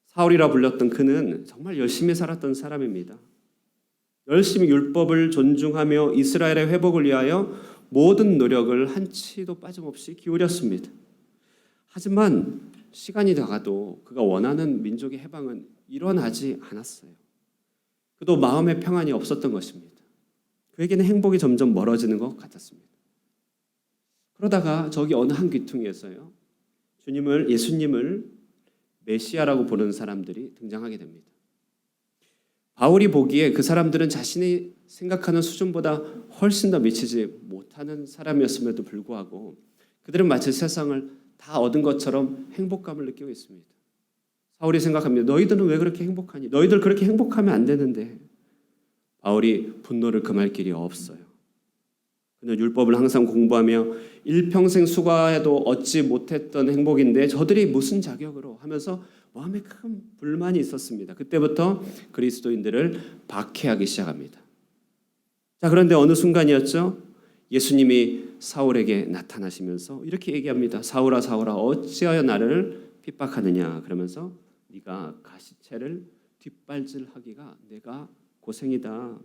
사울이라 불렸던 그는 정말 열심히 살았던 사람입니다. 열심히 율법을 존중하며 이스라엘의 회복을 위하여 모든 노력을 한치도 빠짐없이 기울였습니다. 하지만 시간이 다가도 그가 원하는 민족의 해방은 일어나지 않았어요. 그도 마음의 평안이 없었던 것입니다. 그에게는 행복이 점점 멀어지는 것 같았습니다. 그러다가 저기 어느 한 귀퉁이에서요, 예수님을 메시아라고 부르는 사람들이 등장하게 됩니다. 바울이 보기에 그 사람들은 자신이 생각하는 수준보다 훨씬 더 미치지 못하는 사람이었음에도 불구하고 그들은 마치 세상을 다 얻은 것처럼 행복감을 느끼고 있습니다. 바울이 생각합니다. 너희들은 왜 그렇게 행복하니? 너희들 그렇게 행복하면 안 되는데. 바울이 분노를 금할 길이 없어요. 그는 율법을 항상 공부하며 일평생 수고해도 얻지 못했던 행복인데 저들이 무슨 자격으로 하면서 마음에 큰 불만이 있었습니다. 그때부터 그리스도인들을 박해하기 시작합니다. 자, 그런데 어느 순간이었죠? 예수님이 사울에게 나타나시면서 이렇게 얘기합니다. 사울아 사울아 어찌하여 나를 핍박하느냐. 그러면서 네가 가시채를 뒷발질하기가 내가 고생이다.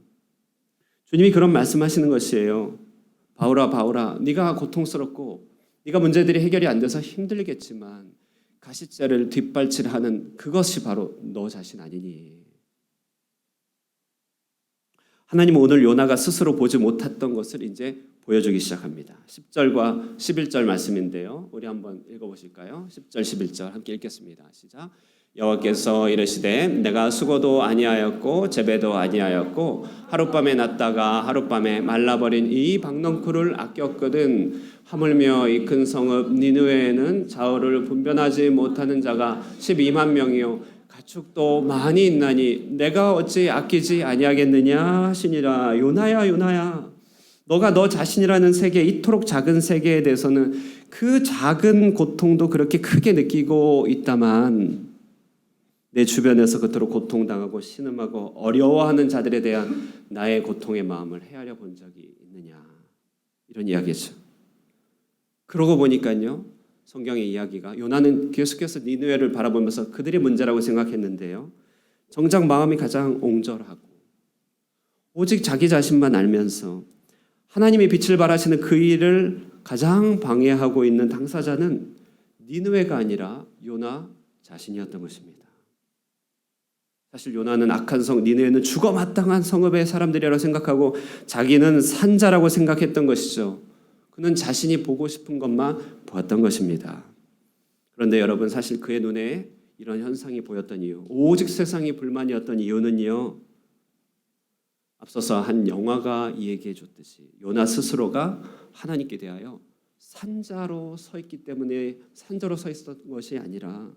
주님이 그런 말씀하시는 것이에요. 바울아 바울아 네가 고통스럽고 네가 문제들이 해결이 안 돼서 힘들겠지만 가시째를 뒷발질하는 그것이 바로 너 자신 아니니. 하나님은 오늘 요나가 스스로 보지 못했던 것을 이제 보여주기 시작합니다. 10절과 11절 말씀인데요. 우리 한번 읽어보실까요? 10절 11절 함께 읽겠습니다. 시작. 여호와께서 이르시되 내가 수고도 아니하였고 재배도 아니하였고 하룻밤에 났다가 하룻밤에 말라버린 이 박넝쿨을 아꼈거든. 하물며 이 큰 성읍 니느웨에는 좌우를 분별하지 못하는 자가 12만 명이요 가축도 많이 있나니 내가 어찌 아끼지 아니하겠느냐 하시니라. 요나야 요나야 너가 너 자신이라는 세계, 이토록 작은 세계에 대해서는 그 작은 고통도 그렇게 크게 느끼고 있다만 내 주변에서 그토록 고통당하고 신음하고 어려워하는 자들에 대한 나의 고통의 마음을 헤아려 본 적이 있느냐. 이런 이야기죠. 그러고 보니까요, 성경의 이야기가 요나는 계속해서 니느웨를 바라보면서 그들이 문제라고 생각했는데요, 정작 마음이 가장 옹졸하고 오직 자기 자신만 알면서 하나님의 빛을 발하시는 그 일을 가장 방해하고 있는 당사자는 니느웨가 아니라 요나 자신이었던 것입니다. 사실 요나는 악한 성, 니느웨는 죽어 마땅한 성읍의 사람들이라고 생각하고 자기는 산자라고 생각했던 것이죠. 그는 자신이 보고 싶은 것만 보았던 것입니다. 그런데 여러분, 사실 그의 눈에 이런 현상이 보였던 이유, 오직 세상이 불만이었던 이유는요, 앞서서 한 영화가 이야기해 줬듯이 요나 스스로가 하나님께 대하여 산자로 서 있기 때문에 산자로 서 있었던 것이 아니라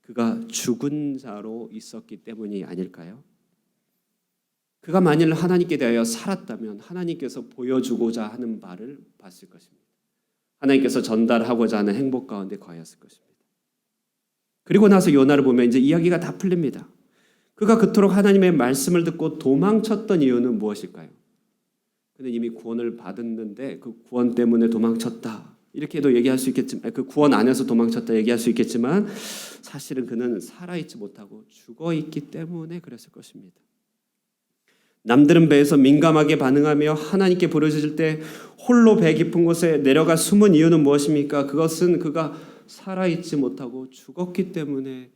그가 죽은 자로 있었기 때문이 아닐까요? 그가 만일 하나님께 대하여 살았다면 하나님께서 보여주고자 하는 바를 봤을 것입니다. 하나님께서 전달하고자 하는 행복 가운데 거하였을 것입니다. 그리고 나서 요나를 보면 이제 이야기가 다 풀립니다. 그가 그토록 하나님의 말씀을 듣고 도망쳤던 이유는 무엇일까요? 그는 이미 구원을 받았는데 그 구원 때문에 도망쳤다. 이렇게도 얘기할 수 있겠지만, 그 구원 안에서 도망쳤다 얘기할 수 있겠지만 사실은 그는 살아있지 못하고 죽어있기 때문에 그랬을 것입니다. 남들은 배에서 민감하게 반응하며 하나님께 부르짖을 때 홀로 배 깊은 곳에 내려가 숨은 이유는 무엇입니까? 그것은 그가 살아있지 못하고 죽었기 때문에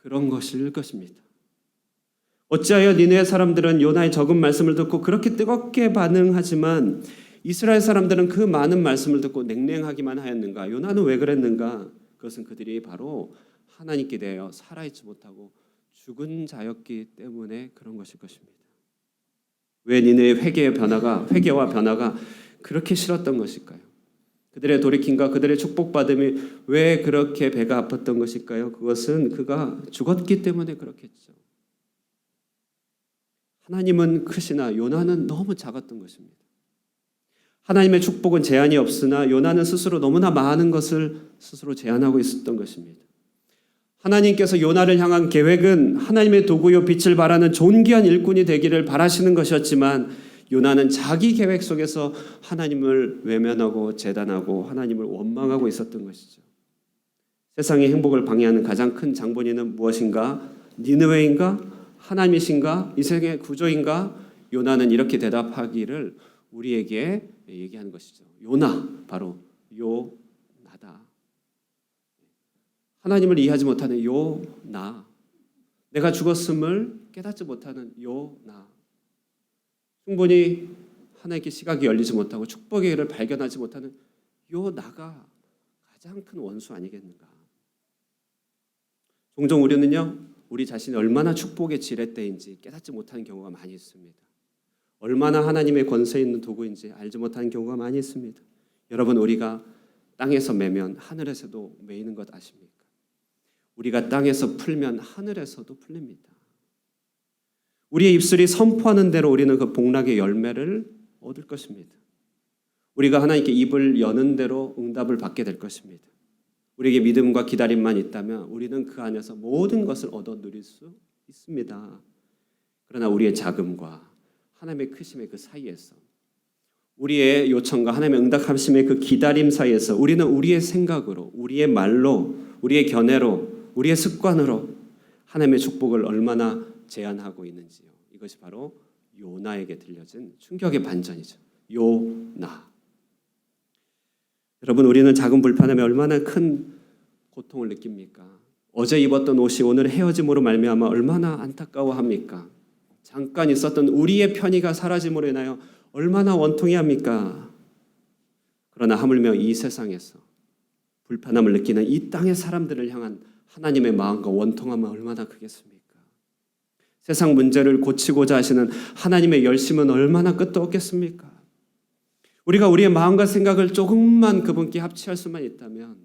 그런 것일 것입니다. 어찌하여 니느웨 사람들은 요나의 적은 말씀을 듣고 그렇게 뜨겁게 반응하지만 이스라엘 사람들은 그 많은 말씀을 듣고 냉랭하기만 하였는가? 요나는 왜 그랬는가? 그것은 그들이 바로 하나님께 대하여 살아있지 못하고 죽은 자였기 때문에 그런 것일 것입니다. 왜 니느웨의 회개와 변화가 그렇게 싫었던 것일까요? 그들의 돌이킴과 그들의 축복받음이 왜 그렇게 배가 아팠던 것일까요? 그것은 그가 죽었기 때문에 그렇겠죠. 하나님은 크시나 요나는 너무 작았던 것입니다. 하나님의 축복은 제한이 없으나 요나는 스스로 너무나 많은 것을 스스로 제한하고 있었던 것입니다. 하나님께서 요나를 향한 계획은 하나님의 도구요 빛을 발하는 존귀한 일꾼이 되기를 바라시는 것이었지만 요나는 자기 계획 속에서 하나님을 외면하고 재단하고 하나님을 원망하고 있었던 것이죠. 세상의 행복을 방해하는 가장 큰 장본인은 무엇인가? 니느웨인가? 하나님이신가? 이 세상의 구조인가? 요나는 이렇게 대답하기를 우리에게 얘기하는 것이죠. 요나, 바로 요나다. 하나님을 이해하지 못하는 요나, 내가 죽었음을 깨닫지 못하는 요나, 충분히 하나님께 시각이 열리지 못하고 축복의 길을 발견하지 못하는 요나가 가장 큰 원수 아니겠는가? 종종 우리는요, 우리 자신이 얼마나 축복의 지렛대인지 깨닫지 못하는 경우가 많이 있습니다. 얼마나 하나님의 권세 있는 도구인지 알지 못하는 경우가 많이 있습니다. 여러분, 우리가 땅에서 매면 하늘에서도 매이는 것 아십니까? 우리가 땅에서 풀면 하늘에서도 풀립니다. 우리의 입술이 선포하는 대로 우리는 그 복락의 열매를 얻을 것입니다. 우리가 하나님께 입을 여는 대로 응답을 받게 될 것입니다. 우리에게 믿음과 기다림만 있다면 우리는 그 안에서 모든 것을 얻어 누릴 수 있습니다. 그러나 우리의 자금과 하나님의 크심의 그 사이에서, 우리의 요청과 하나님의 응답하심의 그 기다림 사이에서 우리는 우리의 생각으로, 우리의 말로, 우리의 견해로, 우리의 습관으로 하나님의 축복을 얼마나 제한하고 있는지요. 이것이 바로 요나에게 들려진 충격의 반전이죠. 요나. 여러분, 우리는 작은 불편함에 얼마나 큰 고통을 느낍니까? 어제 입었던 옷이 오늘 헤어짐으로 말미암아 얼마나 안타까워합니까? 잠깐 있었던 우리의 편의가 사라짐으로 인하여 얼마나 원통해합니까? 그러나 하물며 이 세상에서 불편함을 느끼는 이 땅의 사람들을 향한 하나님의 마음과 원통함은 얼마나 크겠습니까? 세상 문제를 고치고자 하시는 하나님의 열심은 얼마나 끝도 없겠습니까? 우리가 우리의 마음과 생각을 조금만 그분께 합치할 수만 있다면,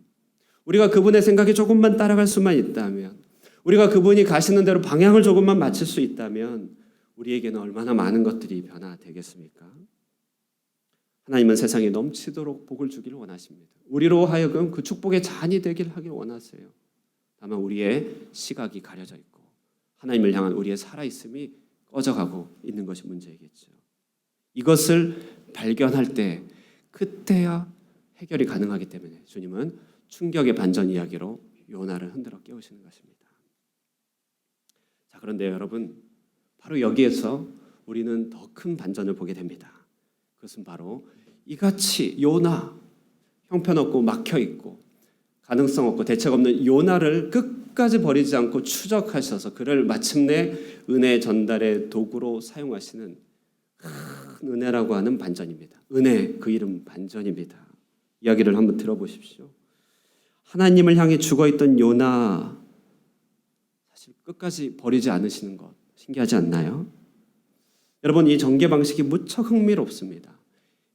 우리가 그분의 생각에 조금만 따라갈 수만 있다면, 우리가 그분이 가시는 대로 방향을 조금만 맞출 수 있다면 우리에게는 얼마나 많은 것들이 변화되겠습니까? 하나님은 세상에 넘치도록 복을 주기를 원하십니다. 우리로 하여금 그 축복의 잔이 되길 하길 원하세요. 다만 우리의 시각이 가려져 있고 하나님을 향한 우리의 살아있음이 꺼져가고 있는 것이 문제이겠죠. 이것을 발견할 때 그때야 해결이 가능하기 때문에 주님은 충격의 반전 이야기로 요나를 흔들어 깨우시는 것입니다. 자, 그런데 여러분, 바로 여기에서 우리는 더 큰 반전을 보게 됩니다. 그것은 바로 이같이 요나, 형편없고 막혀있고 가능성 없고 대책 없는 요나를 끝까지 버리지 않고 추적하셔서 그를 마침내 은혜 전달의 도구로 사용하시는 큰 은혜라고 하는 반전입니다. 은혜, 그 이름 반전입니다. 이야기를 한번 들어보십시오. 하나님을 향해 죽어있던 요나, 사실 끝까지 버리지 않으시는 것 신기하지 않나요? 여러분, 이 전개 방식이 무척 흥미롭습니다.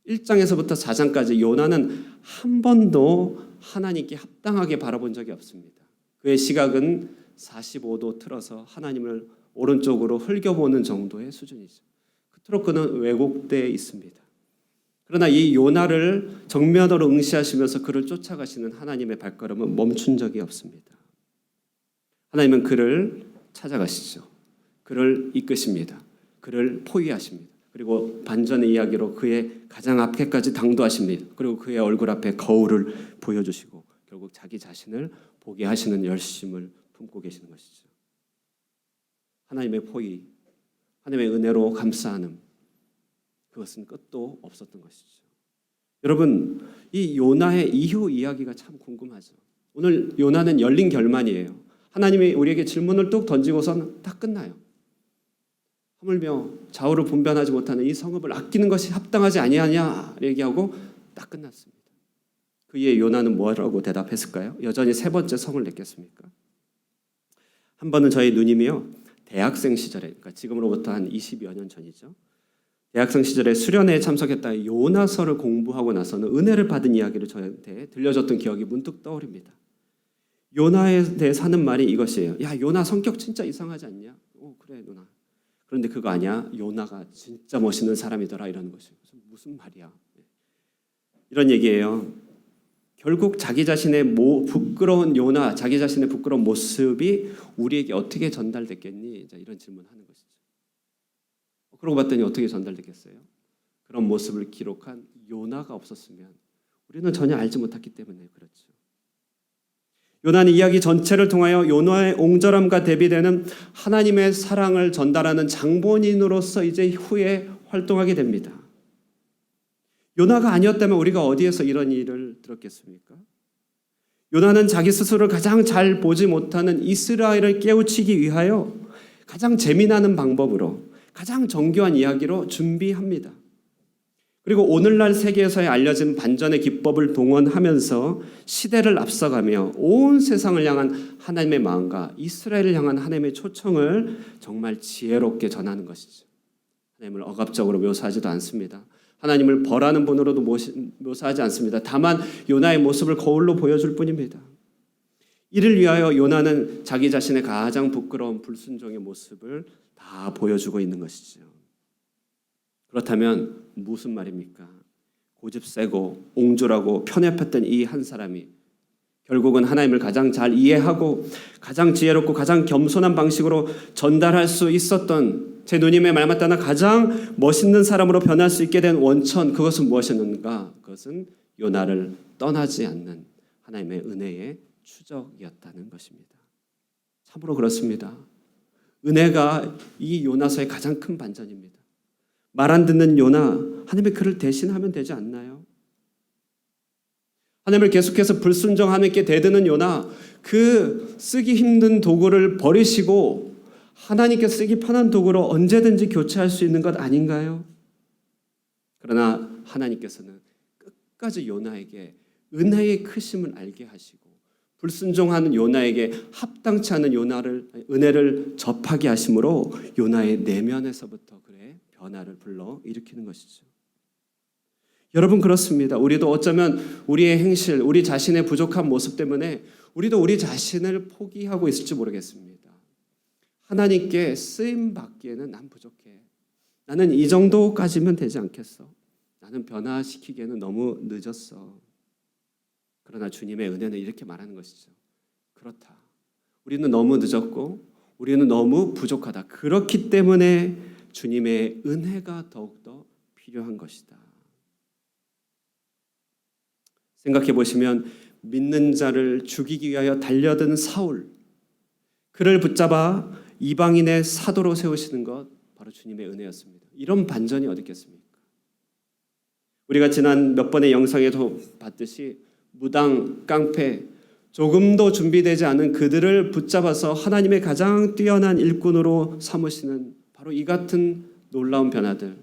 1장에서부터 4장까지 요나는 한 번도 하나님께 합당하게 바라본 적이 없습니다. 그의 시각은 45도 틀어서 하나님을 오른쪽으로 흘겨보는 정도의 수준이죠. 그토록 그는 왜곡되어 있습니다. 그러나 이 요나를 정면으로 응시하시면서 그를 쫓아가시는 하나님의 발걸음은 멈춘 적이 없습니다. 하나님은 그를 찾아가시죠. 그를 이끄십니다. 그를 포위하십니다. 그리고 반전의 이야기로 그의 가장 앞에까지 당도하십니다. 그리고 그의 얼굴 앞에 거울을 보여주시고 결국 자기 자신을 보게 하시는 열심을 품고 계시는 것이죠. 하나님의 포위, 하나님의 은혜로 감싸는 그것은 끝도 없었던 것이죠. 여러분, 이 요나의 이후 이야기가 참 궁금하죠. 오늘 요나는 열린 결말이에요. 하나님이 우리에게 질문을 뚝 던지고선 딱 끝나요. 하물며 좌우를 분별하지 못하는 이 성읍을 아끼는 것이 합당하지 아니하냐 얘기하고 딱 끝났습니다. 그의 요나는 뭐라고 대답했을까요? 여전히 세 번째 성을 냈겠습니까? 한 번은 저희 누님이요, 대학생 시절에, 그러니까 지금으로부터 한 20여 년 전이죠. 대학생 시절에 수련회에 참석했다 요나서를 공부하고 나서는 은혜를 받은 이야기를 저한테 들려줬던 기억이 문득 떠오릅니다. 요나에 대해 하는 말이 이것이에요. 야, 요나 성격 진짜 이상하지 않냐? 그래 누나. 그런데 그거 아니야. 요나가 진짜 멋있는 사람이더라 이러는 것이에요. 무슨 말이야? 이런 얘기예요. 결국 자기 자신의 부끄러운 요나, 자기 자신의 부끄러운 모습이 우리에게 어떻게 전달됐겠니? 이런 질문하는 것이죠. 그러고 봤더니 어떻게 전달됐겠어요? 그런 모습을 기록한 요나가 없었으면 우리는 전혀 알지 못했기 때문에 그렇죠. 요나는 이야기 전체를 통하여 요나의 옹졸함과 대비되는 하나님의 사랑을 전달하는 장본인으로서 이제 후에 활동하게 됩니다. 요나가 아니었다면 우리가 어디에서 이런 일을 들었겠습니까? 요나는 자기 스스로를 가장 잘 보지 못하는 이스라엘을 깨우치기 위하여 가장 재미나는 방법으로 가장 정교한 이야기로 준비합니다. 그리고 오늘날 세계에서의 알려진 반전의 기법을 동원하면서 시대를 앞서가며 온 세상을 향한 하나님의 마음과 이스라엘을 향한 하나님의 초청을 정말 지혜롭게 전하는 것이죠. 하나님을 억압적으로 묘사하지도 않습니다. 하나님을 벌하는 분으로도 묘사하지 않습니다. 다만 요나의 모습을 거울로 보여줄 뿐입니다. 이를 위하여 요나는 자기 자신의 가장 부끄러운 불순종의 모습을 다 보여주고 있는 것이죠. 그렇다면 무슨 말입니까? 고집세고 옹졸하고 편협했던 이 한 사람이 결국은 하나님을 가장 잘 이해하고 가장 지혜롭고 가장 겸손한 방식으로 전달할 수 있었던, 제 누님의 말 맞다나 가장 멋있는 사람으로 변할 수 있게 된 원천, 그것은 무엇이었는가? 그것은 요나를 떠나지 않는 하나님의 은혜의 추적이었다는 것입니다. 참으로 그렇습니다. 은혜가 이 요나서의 가장 큰 반전입니다. 말 안 듣는 요나, 하나님의 그를 대신하면 되지 않나요? 하나님을 계속해서 불순종 하나님께 대드는 요나, 그 쓰기 힘든 도구를 버리시고 하나님께 쓰기 편한 도구로 언제든지 교체할 수 있는 것 아닌가요? 그러나 하나님께서는 끝까지 요나에게 은혜의 크심을 알게 하시고 불순종하는 요나에게 합당치 않은 은혜를 접하게 하심으로 요나의 내면에서부터 그의 변화를 불러 일으키는 것이죠. 여러분 그렇습니다. 우리도 어쩌면 우리의 행실, 우리 자신의 부족한 모습 때문에 우리도 우리 자신을 포기하고 있을지 모르겠습니다. 하나님께 쓰임 받기에는 난 부족해. 나는 이 정도까지면 되지 않겠어. 나는 변화시키기에는 너무 늦었어. 그러나 주님의 은혜는 이렇게 말하는 것이죠. 그렇다. 우리는 너무 늦었고 우리는 너무 부족하다. 그렇기 때문에 주님의 은혜가 더욱더 필요한 것이다. 생각해 보시면 믿는 자를 죽이기 위하여 달려든 사울, 그를 붙잡아 이방인의 사도로 세우시는 것 바로 주님의 은혜였습니다. 이런 반전이 어디 있겠습니까? 우리가 지난 몇 번의 영상에도 봤듯이 무당, 깡패, 조금도 준비되지 않은 그들을 붙잡아서 하나님의 가장 뛰어난 일꾼으로 삼으시는 바로 이 같은 놀라운 변화들,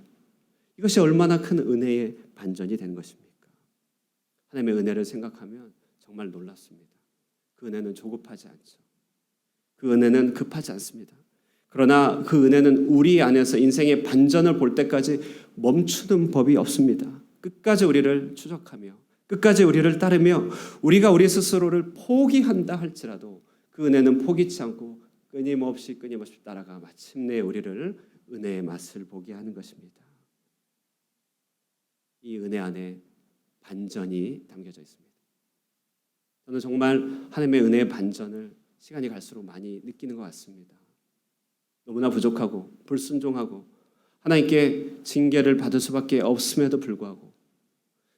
이것이 얼마나 큰 은혜의 반전이 된 것입니까? 하나님의 은혜를 생각하면 정말 놀랍습니다. 그 은혜는 조급하지 않죠. 그 은혜는 급하지 않습니다. 그러나 그 은혜는 우리 안에서 인생의 반전을 볼 때까지 멈추는 법이 없습니다. 끝까지 우리를 추적하며 끝까지 우리를 따르며 우리가 우리 스스로를 포기한다 할지라도 그 은혜는 포기치 않고 끊임없이 따라가 마침내 우리를 은혜의 맛을 보게 하는 것입니다. 이 은혜 안에 반전이 담겨져 있습니다. 저는 정말 하나님의 은혜의 반전을 시간이 갈수록 많이 느끼는 것 같습니다. 너무나 부족하고 불순종하고 하나님께 징계를 받을 수밖에 없음에도 불구하고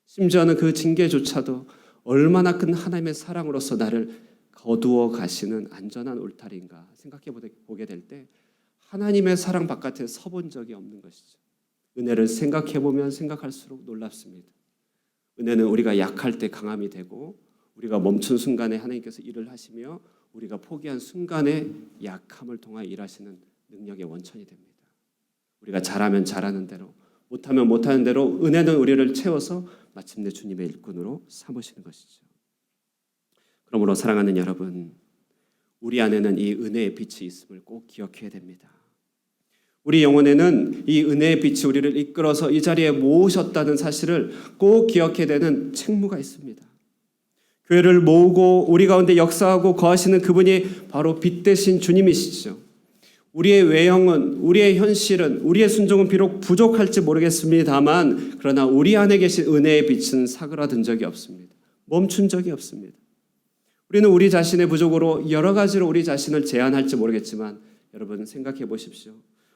심지어는 그 징계조차도 얼마나 큰 하나님의 사랑으로서 나를 거두어 가시는 안전한 울타리인가 생각해 보게 될 때 하나님의 사랑 바깥에 서본 적이 없는 것이죠. 은혜를 생각해 보면 생각할수록 놀랍습니다. 은혜는 우리가 약할 때 강함이 되고 우리가 멈춘 순간에 하나님께서 일을 하시며 우리가 포기한 순간에 약함을 통하여 일하시는 능력의 원천이 됩니다. 우리가 잘하면 잘하는 대로, 못하면 못하는 대로 은혜는 우리를 채워서 마침내 주님의 일꾼으로 삼으시는 것이죠. 그러므로 사랑하는 여러분, 우리 안에는 이 은혜의 빛이 있음을 꼭 기억해야 됩니다. 우리 영혼에는 이 은혜의 빛이 우리를 이끌어서 이 자리에 모으셨다는 사실을 꼭 기억해야 되는 책무가 있습니다. 교회를 모으고 우리 가운데 역사하고 거하시는 그분이 바로 빛 대신 주님이시죠. 우리의 외형은, 우리의 현실은, 우리의 순종은 비록 부족할지 모르겠습니다만, 그러나 우리 안에 계신 은혜의 빛은 사그라든 적이 없습니다. 멈춘 적이 없습니다. 우리는 우리 자신의 부족으로 여러 가지로 우리 자신을 제한할지 모르겠지만, 여러분 생각해 보십시오.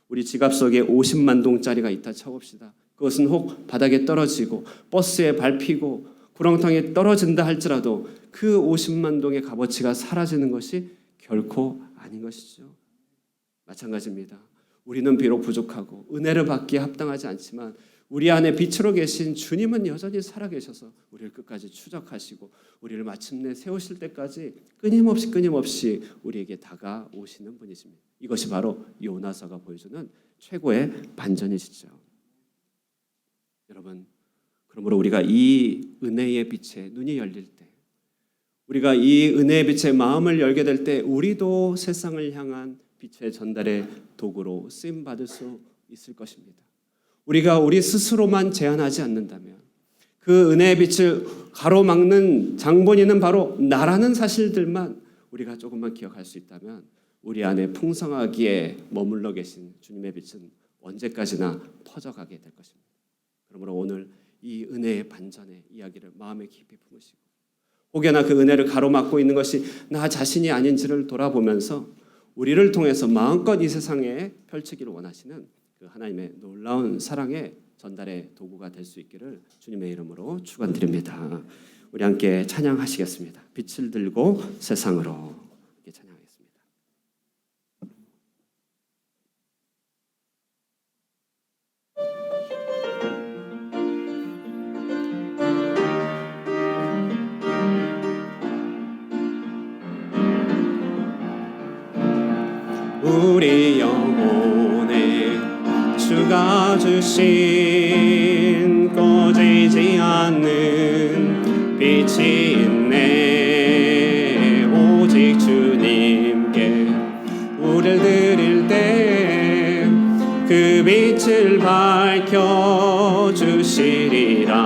우리 지갑 속에 50만 동짜리가 있다 쳐봅시다. 그것은 혹 바닥에 떨어지고 버스에 밟히고 구렁텅이에 떨어진다 할지라도 그 50만 동의 값어치가 사라지는 것이 결코 아닌 것이죠. 마찬가지입니다. 우리는 비록 부족하고 은혜를 받기에 합당하지 않지만 우리 안에 빛으로 계신 주님은 여전히 살아계셔서 우리를 끝까지 추적하시고 우리를 마침내 세우실 때까지 끊임없이 우리에게 다가오시는 분이십니다. 이것이 바로 요나서가 보여주는 최고의 반전이시죠. 여러분, 그러므로 우리가 이 은혜의 빛에 눈이 열릴 때, 우리가 이 은혜의 빛에 마음을 열게 될 때 우리도 세상을 향한 빛의 전달의 도구로 쓰임받을 수 있을 것입니다. 우리가 우리 스스로만 제한하지 않는다면, 그 은혜의 빛을 가로막는 장본인은 바로 나라는 사실들만 우리가 조금만 기억할 수 있다면 우리 안에 풍성하기에 머물러 계신 주님의 빛은 언제까지나 퍼져가게 될 것입니다. 그러므로 오늘 이 은혜의 반전의 이야기를 마음에 깊이 품으시고, 혹여나 그 은혜를 가로막고 있는 것이 나 자신이 아닌지를 돌아보면서 우리를 통해서 마음껏 이 세상에 펼치기를 원하시는 그 하나님의 놀라운 사랑의 전달의 도구가 될 수 있기를 주님의 이름으로 축원드립니다. 우리 함께 찬양하시겠습니다. 빛을 들고 세상으로. 함께 찬양하겠습니다. 우리 영혼에 주가 주신 꺼지지 않는 빛이 있네. 오직 주님께 우리를 드릴 때 그 빛을 밝혀 주시리라.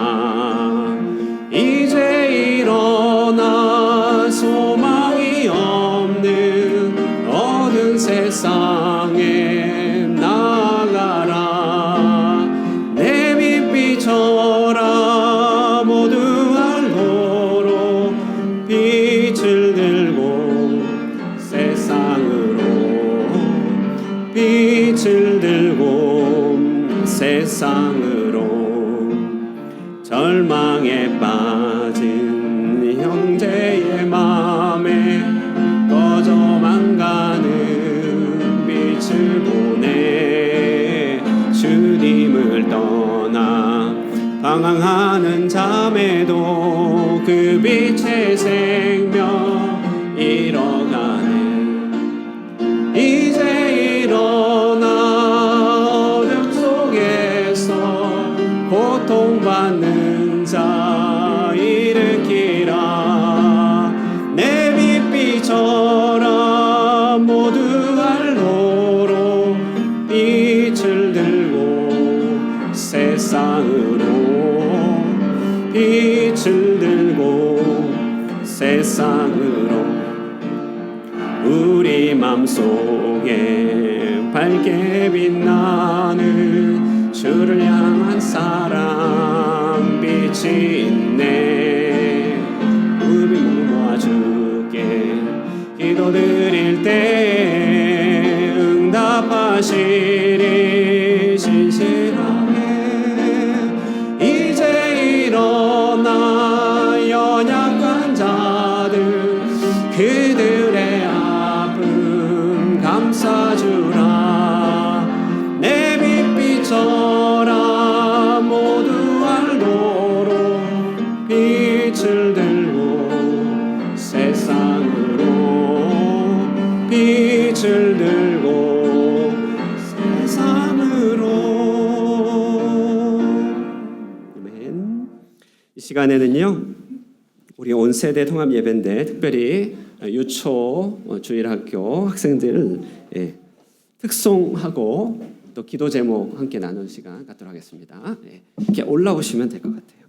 이제 일어나 소망이 없는 어두운 세상에 나가라. 내 빛 비춰라. 모두 알도록 빛을 들고 세상으로, 빛을 들고 세상으로. 절망에 빠진 형제의 맘에 꺼져만 가는 빛을 보내. 주님을 떠나 방황하는 잠에도 그 빛의 생명 잃어가네. 이제 일어나 어둠 속에서 고통받는 자 일으키라. 내 빛 비춰라. 모두 알도록 빛을 들고 세상으로, 빛을 들고 세상으로. 우리 맘속에 밝게 빛나는 주를 향한 사랑 빛이 있네. 우리 모아 주께 기도드릴 때 응답하시리 신실하게. 이제 일어나 연약한 자들 그들의 아픔 감싸주라. 내 빛 비춰라. 모두 알도록 빛을 들고 세상으로, 빛을 들고 세상으로. 이 시간에는요, 우리 온 세대 통합 예배인데 특별히 유초 주일학교 학생들 특송하고 또 기도 제목 함께 나눈 시간 갖도록 하겠습니다. 이렇게 올라오시면 될 것 같아요.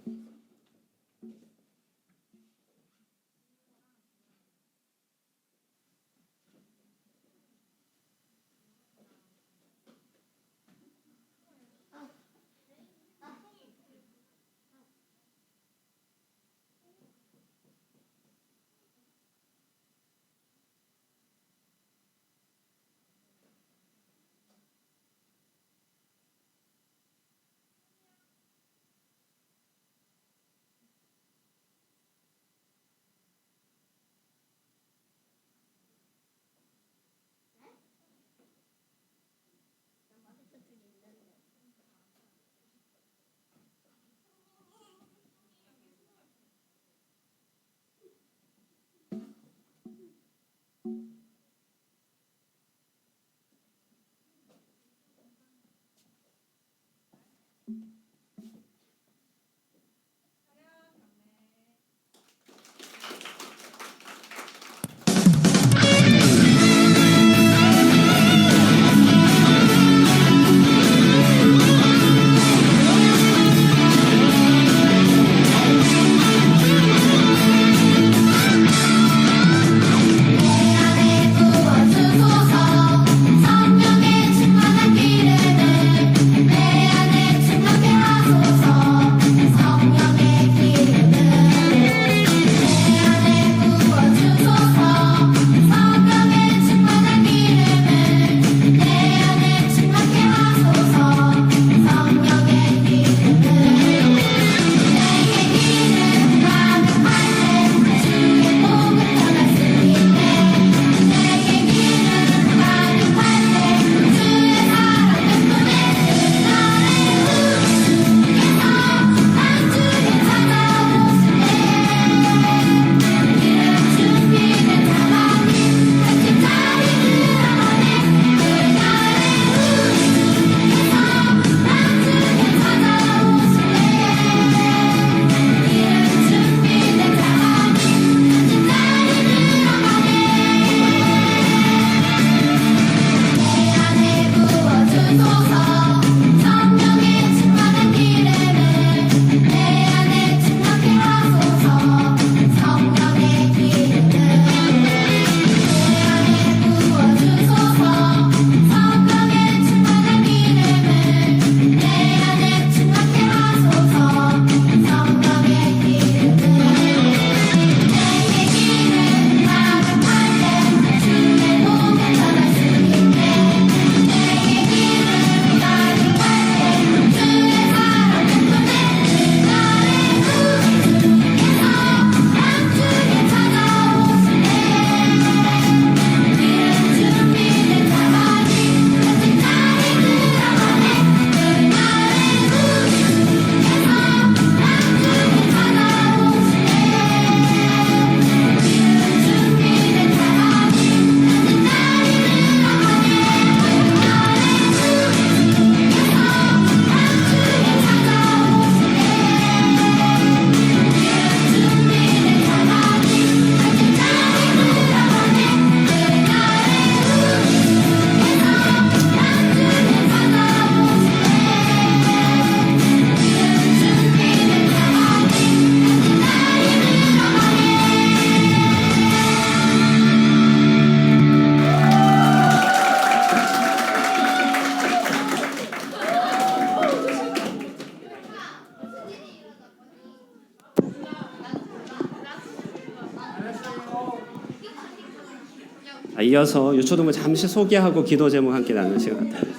이어서 유초동을 잠시 소개하고 기도 제목 함께 나누는 시간 같아요.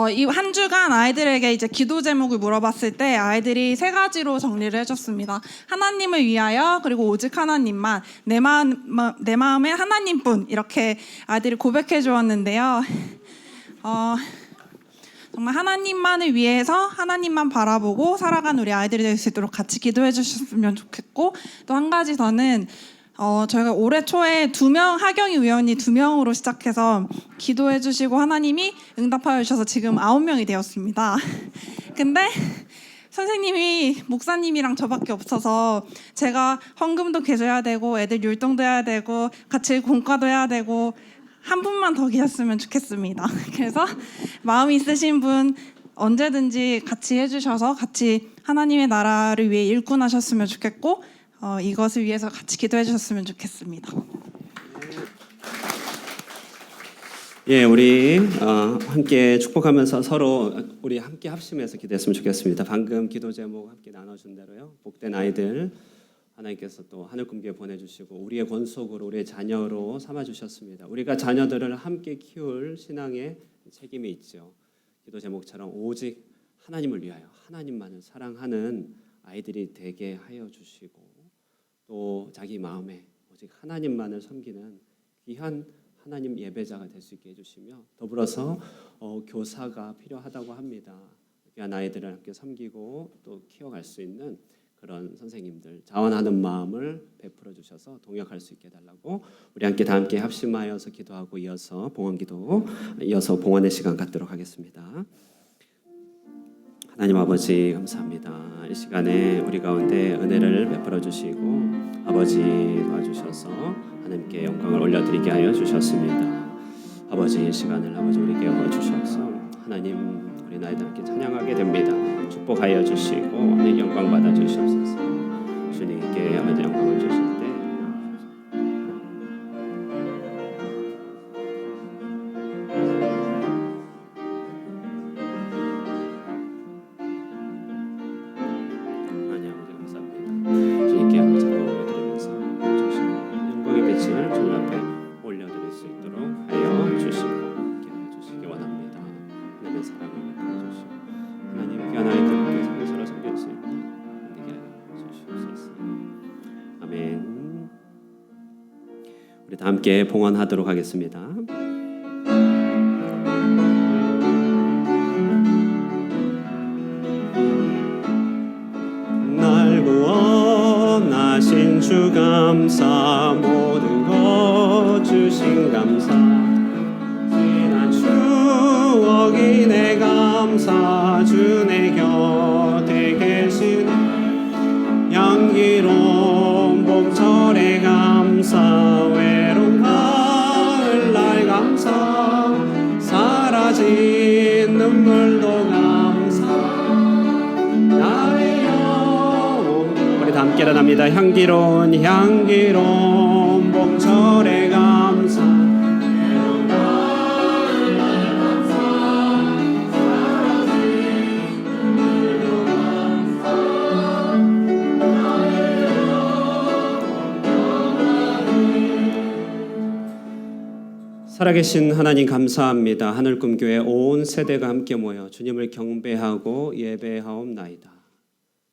이 한 주간 아이들에게 이제 기도 제목을 물어봤을 때 아이들이 세 가지로 정리를 해줬습니다. 하나님을 위하여, 그리고 오직 하나님만, 내 마음에 하나님뿐, 이렇게 아이들이 고백해 주었는데요. 정말 하나님만을 위해서 하나님만 바라보고 살아가는 우리 아이들이 될 수 있도록 같이 기도해 주셨으면 좋겠고, 또 한 가지 더는 저희가 올해 초에 하경이 위원이 2명으로 시작해서 기도해 주시고 하나님이 응답하여 주셔서 지금 9명이 되었습니다. 근데 선생님이 목사님이랑 저밖에 없어서 제가 헌금도 계속 해야 되고 애들 율동도 해야 되고 같이 공과도 해야 되고 한 분만 더 계셨으면 좋겠습니다. 그래서 마음이 있으신 분 언제든지 같이 해주셔서 같이 하나님의 나라를 위해 일꾼하셨으면 좋겠고 이것을 위해서 같이 기도해 주셨으면 좋겠습니다. 예, 우리 함께 축복하면서 서로 우리 함께 합심해서 기도했으면 좋겠습니다. 방금 기도 제목 함께 나눠준 대로요. 복된 아이들 하나님께서 또 하늘꿈교에 보내주시고 우리의 권속으로 우리의 자녀로 삼아주셨습니다. 우리가 자녀들을 함께 키울 신앙의 책임이 있죠. 기도 제목처럼 오직 하나님을 위하여 하나님만을 사랑하는 아이들이 되게 하여 주시고 또 자기 마음에 오직 하나님만을 섬기는 귀한 하나님 예배자가 될 수 있게 해주시며 더불어서 교사가 필요하다고 합니다. 귀한 아이들을 함께 섬기고 또 키워갈 수 있는 그런 선생님들 자원하는 마음을 베풀어 주셔서 동역할 수 있게 해달라고 우리 다 함께 합심하여서 기도하고 이어서 봉헌의 시간 갖도록 하겠습니다. 하나님 아버지 감사합니다. 이 시간에 우리 가운데 은혜를 베풀어 주시고 아버지 도와주셔서 하나님께 영광을 올려드리게 하여 주셨습니다. 아버지 이 시간을 아버지 우리에게 주셔서 하나님 우리 나이들 함께 찬양하게 됩니다. 축복하여 주시고 하나님 영광 받아 주시옵소서. 주님께 아버지 영광을 주실 때 하나님 아버지 감사합니다. 주님께 아버지 올려드리면서 주시고 영광의 빛을 주님 앞에 올려드릴 수 있도록 하여 주시고 함께 하여 주시기 원합니다. 하나님의 사랑을 베풀어 주시고 하나님 귀한 아이들께 서로 섬길 수 있는 되게 하여 주시옵소서. 아멘. 우리 다 함께 봉헌하도록 하겠습니다. 날 구원하신 주 감사 모든 것 주신 감사 지난 추억이 내 감사 주 내 곁에 계신 향기로운 봄철의 감사 외로운 가을날 감사 사라진 눈물도 감사 나의 영혼 우리 다 함께 일어납니다. 향기로운 봄철의 감사 외로운 가을날 감사 사라진 눈물도 감사 살아계신 하나님 감사합니다. 하늘꿈교회 온 세대가 함께 모여 주님을 경배하고 예배하옵나이다.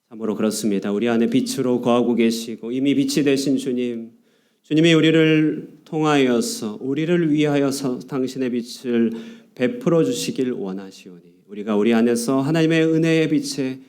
참으로 그렇습니다. 우리 안에 빛으로 거하고 계시고 이미 빛이 되신 주님이 우리를 통하여서 우리를 위하여서 당신의 빛을 베풀어 주시길 원하시오니 우리가 우리 안에서 하나님의 은혜의 빛에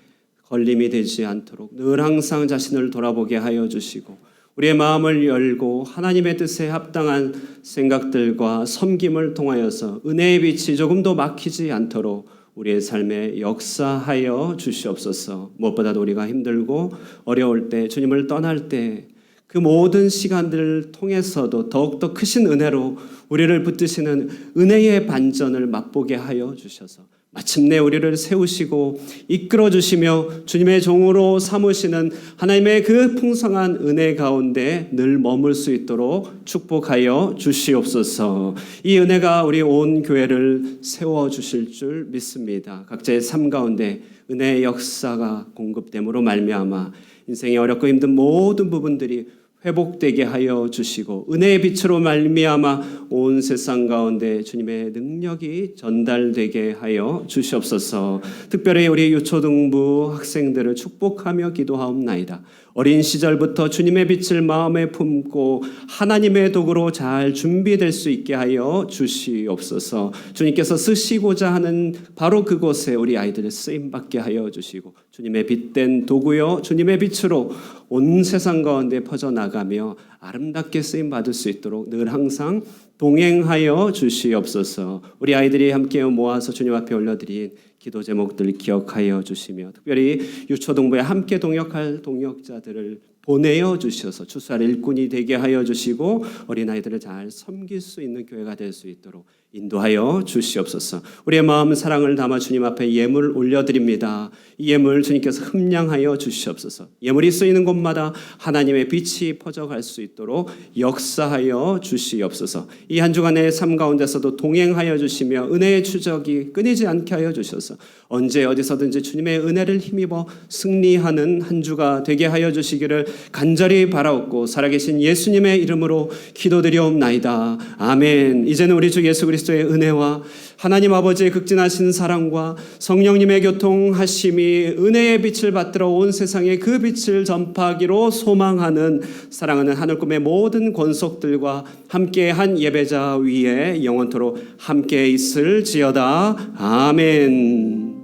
걸림이 되지 않도록 늘 항상 자신을 돌아보게 하여 주시고 우리의 마음을 열고 하나님의 뜻에 합당한 생각들과 섬김을 통하여서 은혜의 빛이 조금도 막히지 않도록 우리의 삶에 역사하여 주시옵소서. 무엇보다도 우리가 힘들고 어려울 때 주님을 떠날 때 그 모든 시간들을 통해서도 더욱더 크신 은혜로 우리를 붙드시는 은혜의 반전을 맛보게 하여 주셔서 마침내 우리를 세우시고 이끌어 주시며 주님의 종으로 삼으시는 하나님의 그 풍성한 은혜 가운데 늘 머물 수 있도록 축복하여 주시옵소서. 이 은혜가 우리 온 교회를 세워 주실 줄 믿습니다. 각자의 삶 가운데 은혜의 역사가 공급됨으로 말미암아 인생이 어렵고 힘든 모든 부분들이 회복되게 하여 주시고 은혜의 빛으로 말미암아 온 세상 가운데 주님의 능력이 전달되게 하여 주시옵소서. 특별히 우리 유초등부 학생들을 축복하며 기도하옵나이다. 어린 시절부터 주님의 빛을 마음에 품고 하나님의 도구로 잘 준비될 수 있게 하여 주시옵소서. 주님께서 쓰시고자 하는 바로 그곳에 우리 아이들을 쓰임받게 하여 주시고 주님의 빛된 도구요 주님의 빛으로 온 세상 가운데 퍼져나가 나아가며 아름답게 쓰임 받을 수 있도록 늘 항상 동행하여 주시옵소서. 우리 아이들이 함께 모아서 주님 앞에 올려드린 기도 제목들 기억하여 주시며 특별히 유초동부에 함께 동역할 동역자들을 보내어 주셔서 주수할 일꾼이 되게 하여 주시고 어린아이들을 잘 섬길 수 있는 교회가 될 수 있도록 인도하여 주시옵소서. 우리의 마음 사랑을 담아 주님 앞에 예물 올려드립니다. 이 예물 주님께서 흠량하여 주시옵소서. 예물이 쓰이는 곳마다 하나님의 빛이 퍼져갈 수 있도록 역사하여 주시옵소서. 이 한 주간의 삶 가운데서도 동행하여 주시며 은혜의 추적이 끊이지 않게 하여 주셔서 언제 어디서든지 주님의 은혜를 힘입어 승리하는 한 주가 되게 하여 주시기를 간절히 바라옵고 살아계신 예수님의 이름으로 기도드리옵나이다. 아멘. 이제는 우리 주 예수 그리스도의 은혜와 하나님 아버지의 극진하신 사랑과 성령님의 교통하심이 은혜의 빛을 받들어 온 세상에 그 빛을 전파하기로 소망하는 사랑하는 하늘 꿈의 모든 권속들과 함께한 예배자 위에 영원토록 함께 있을지어다. 아멘.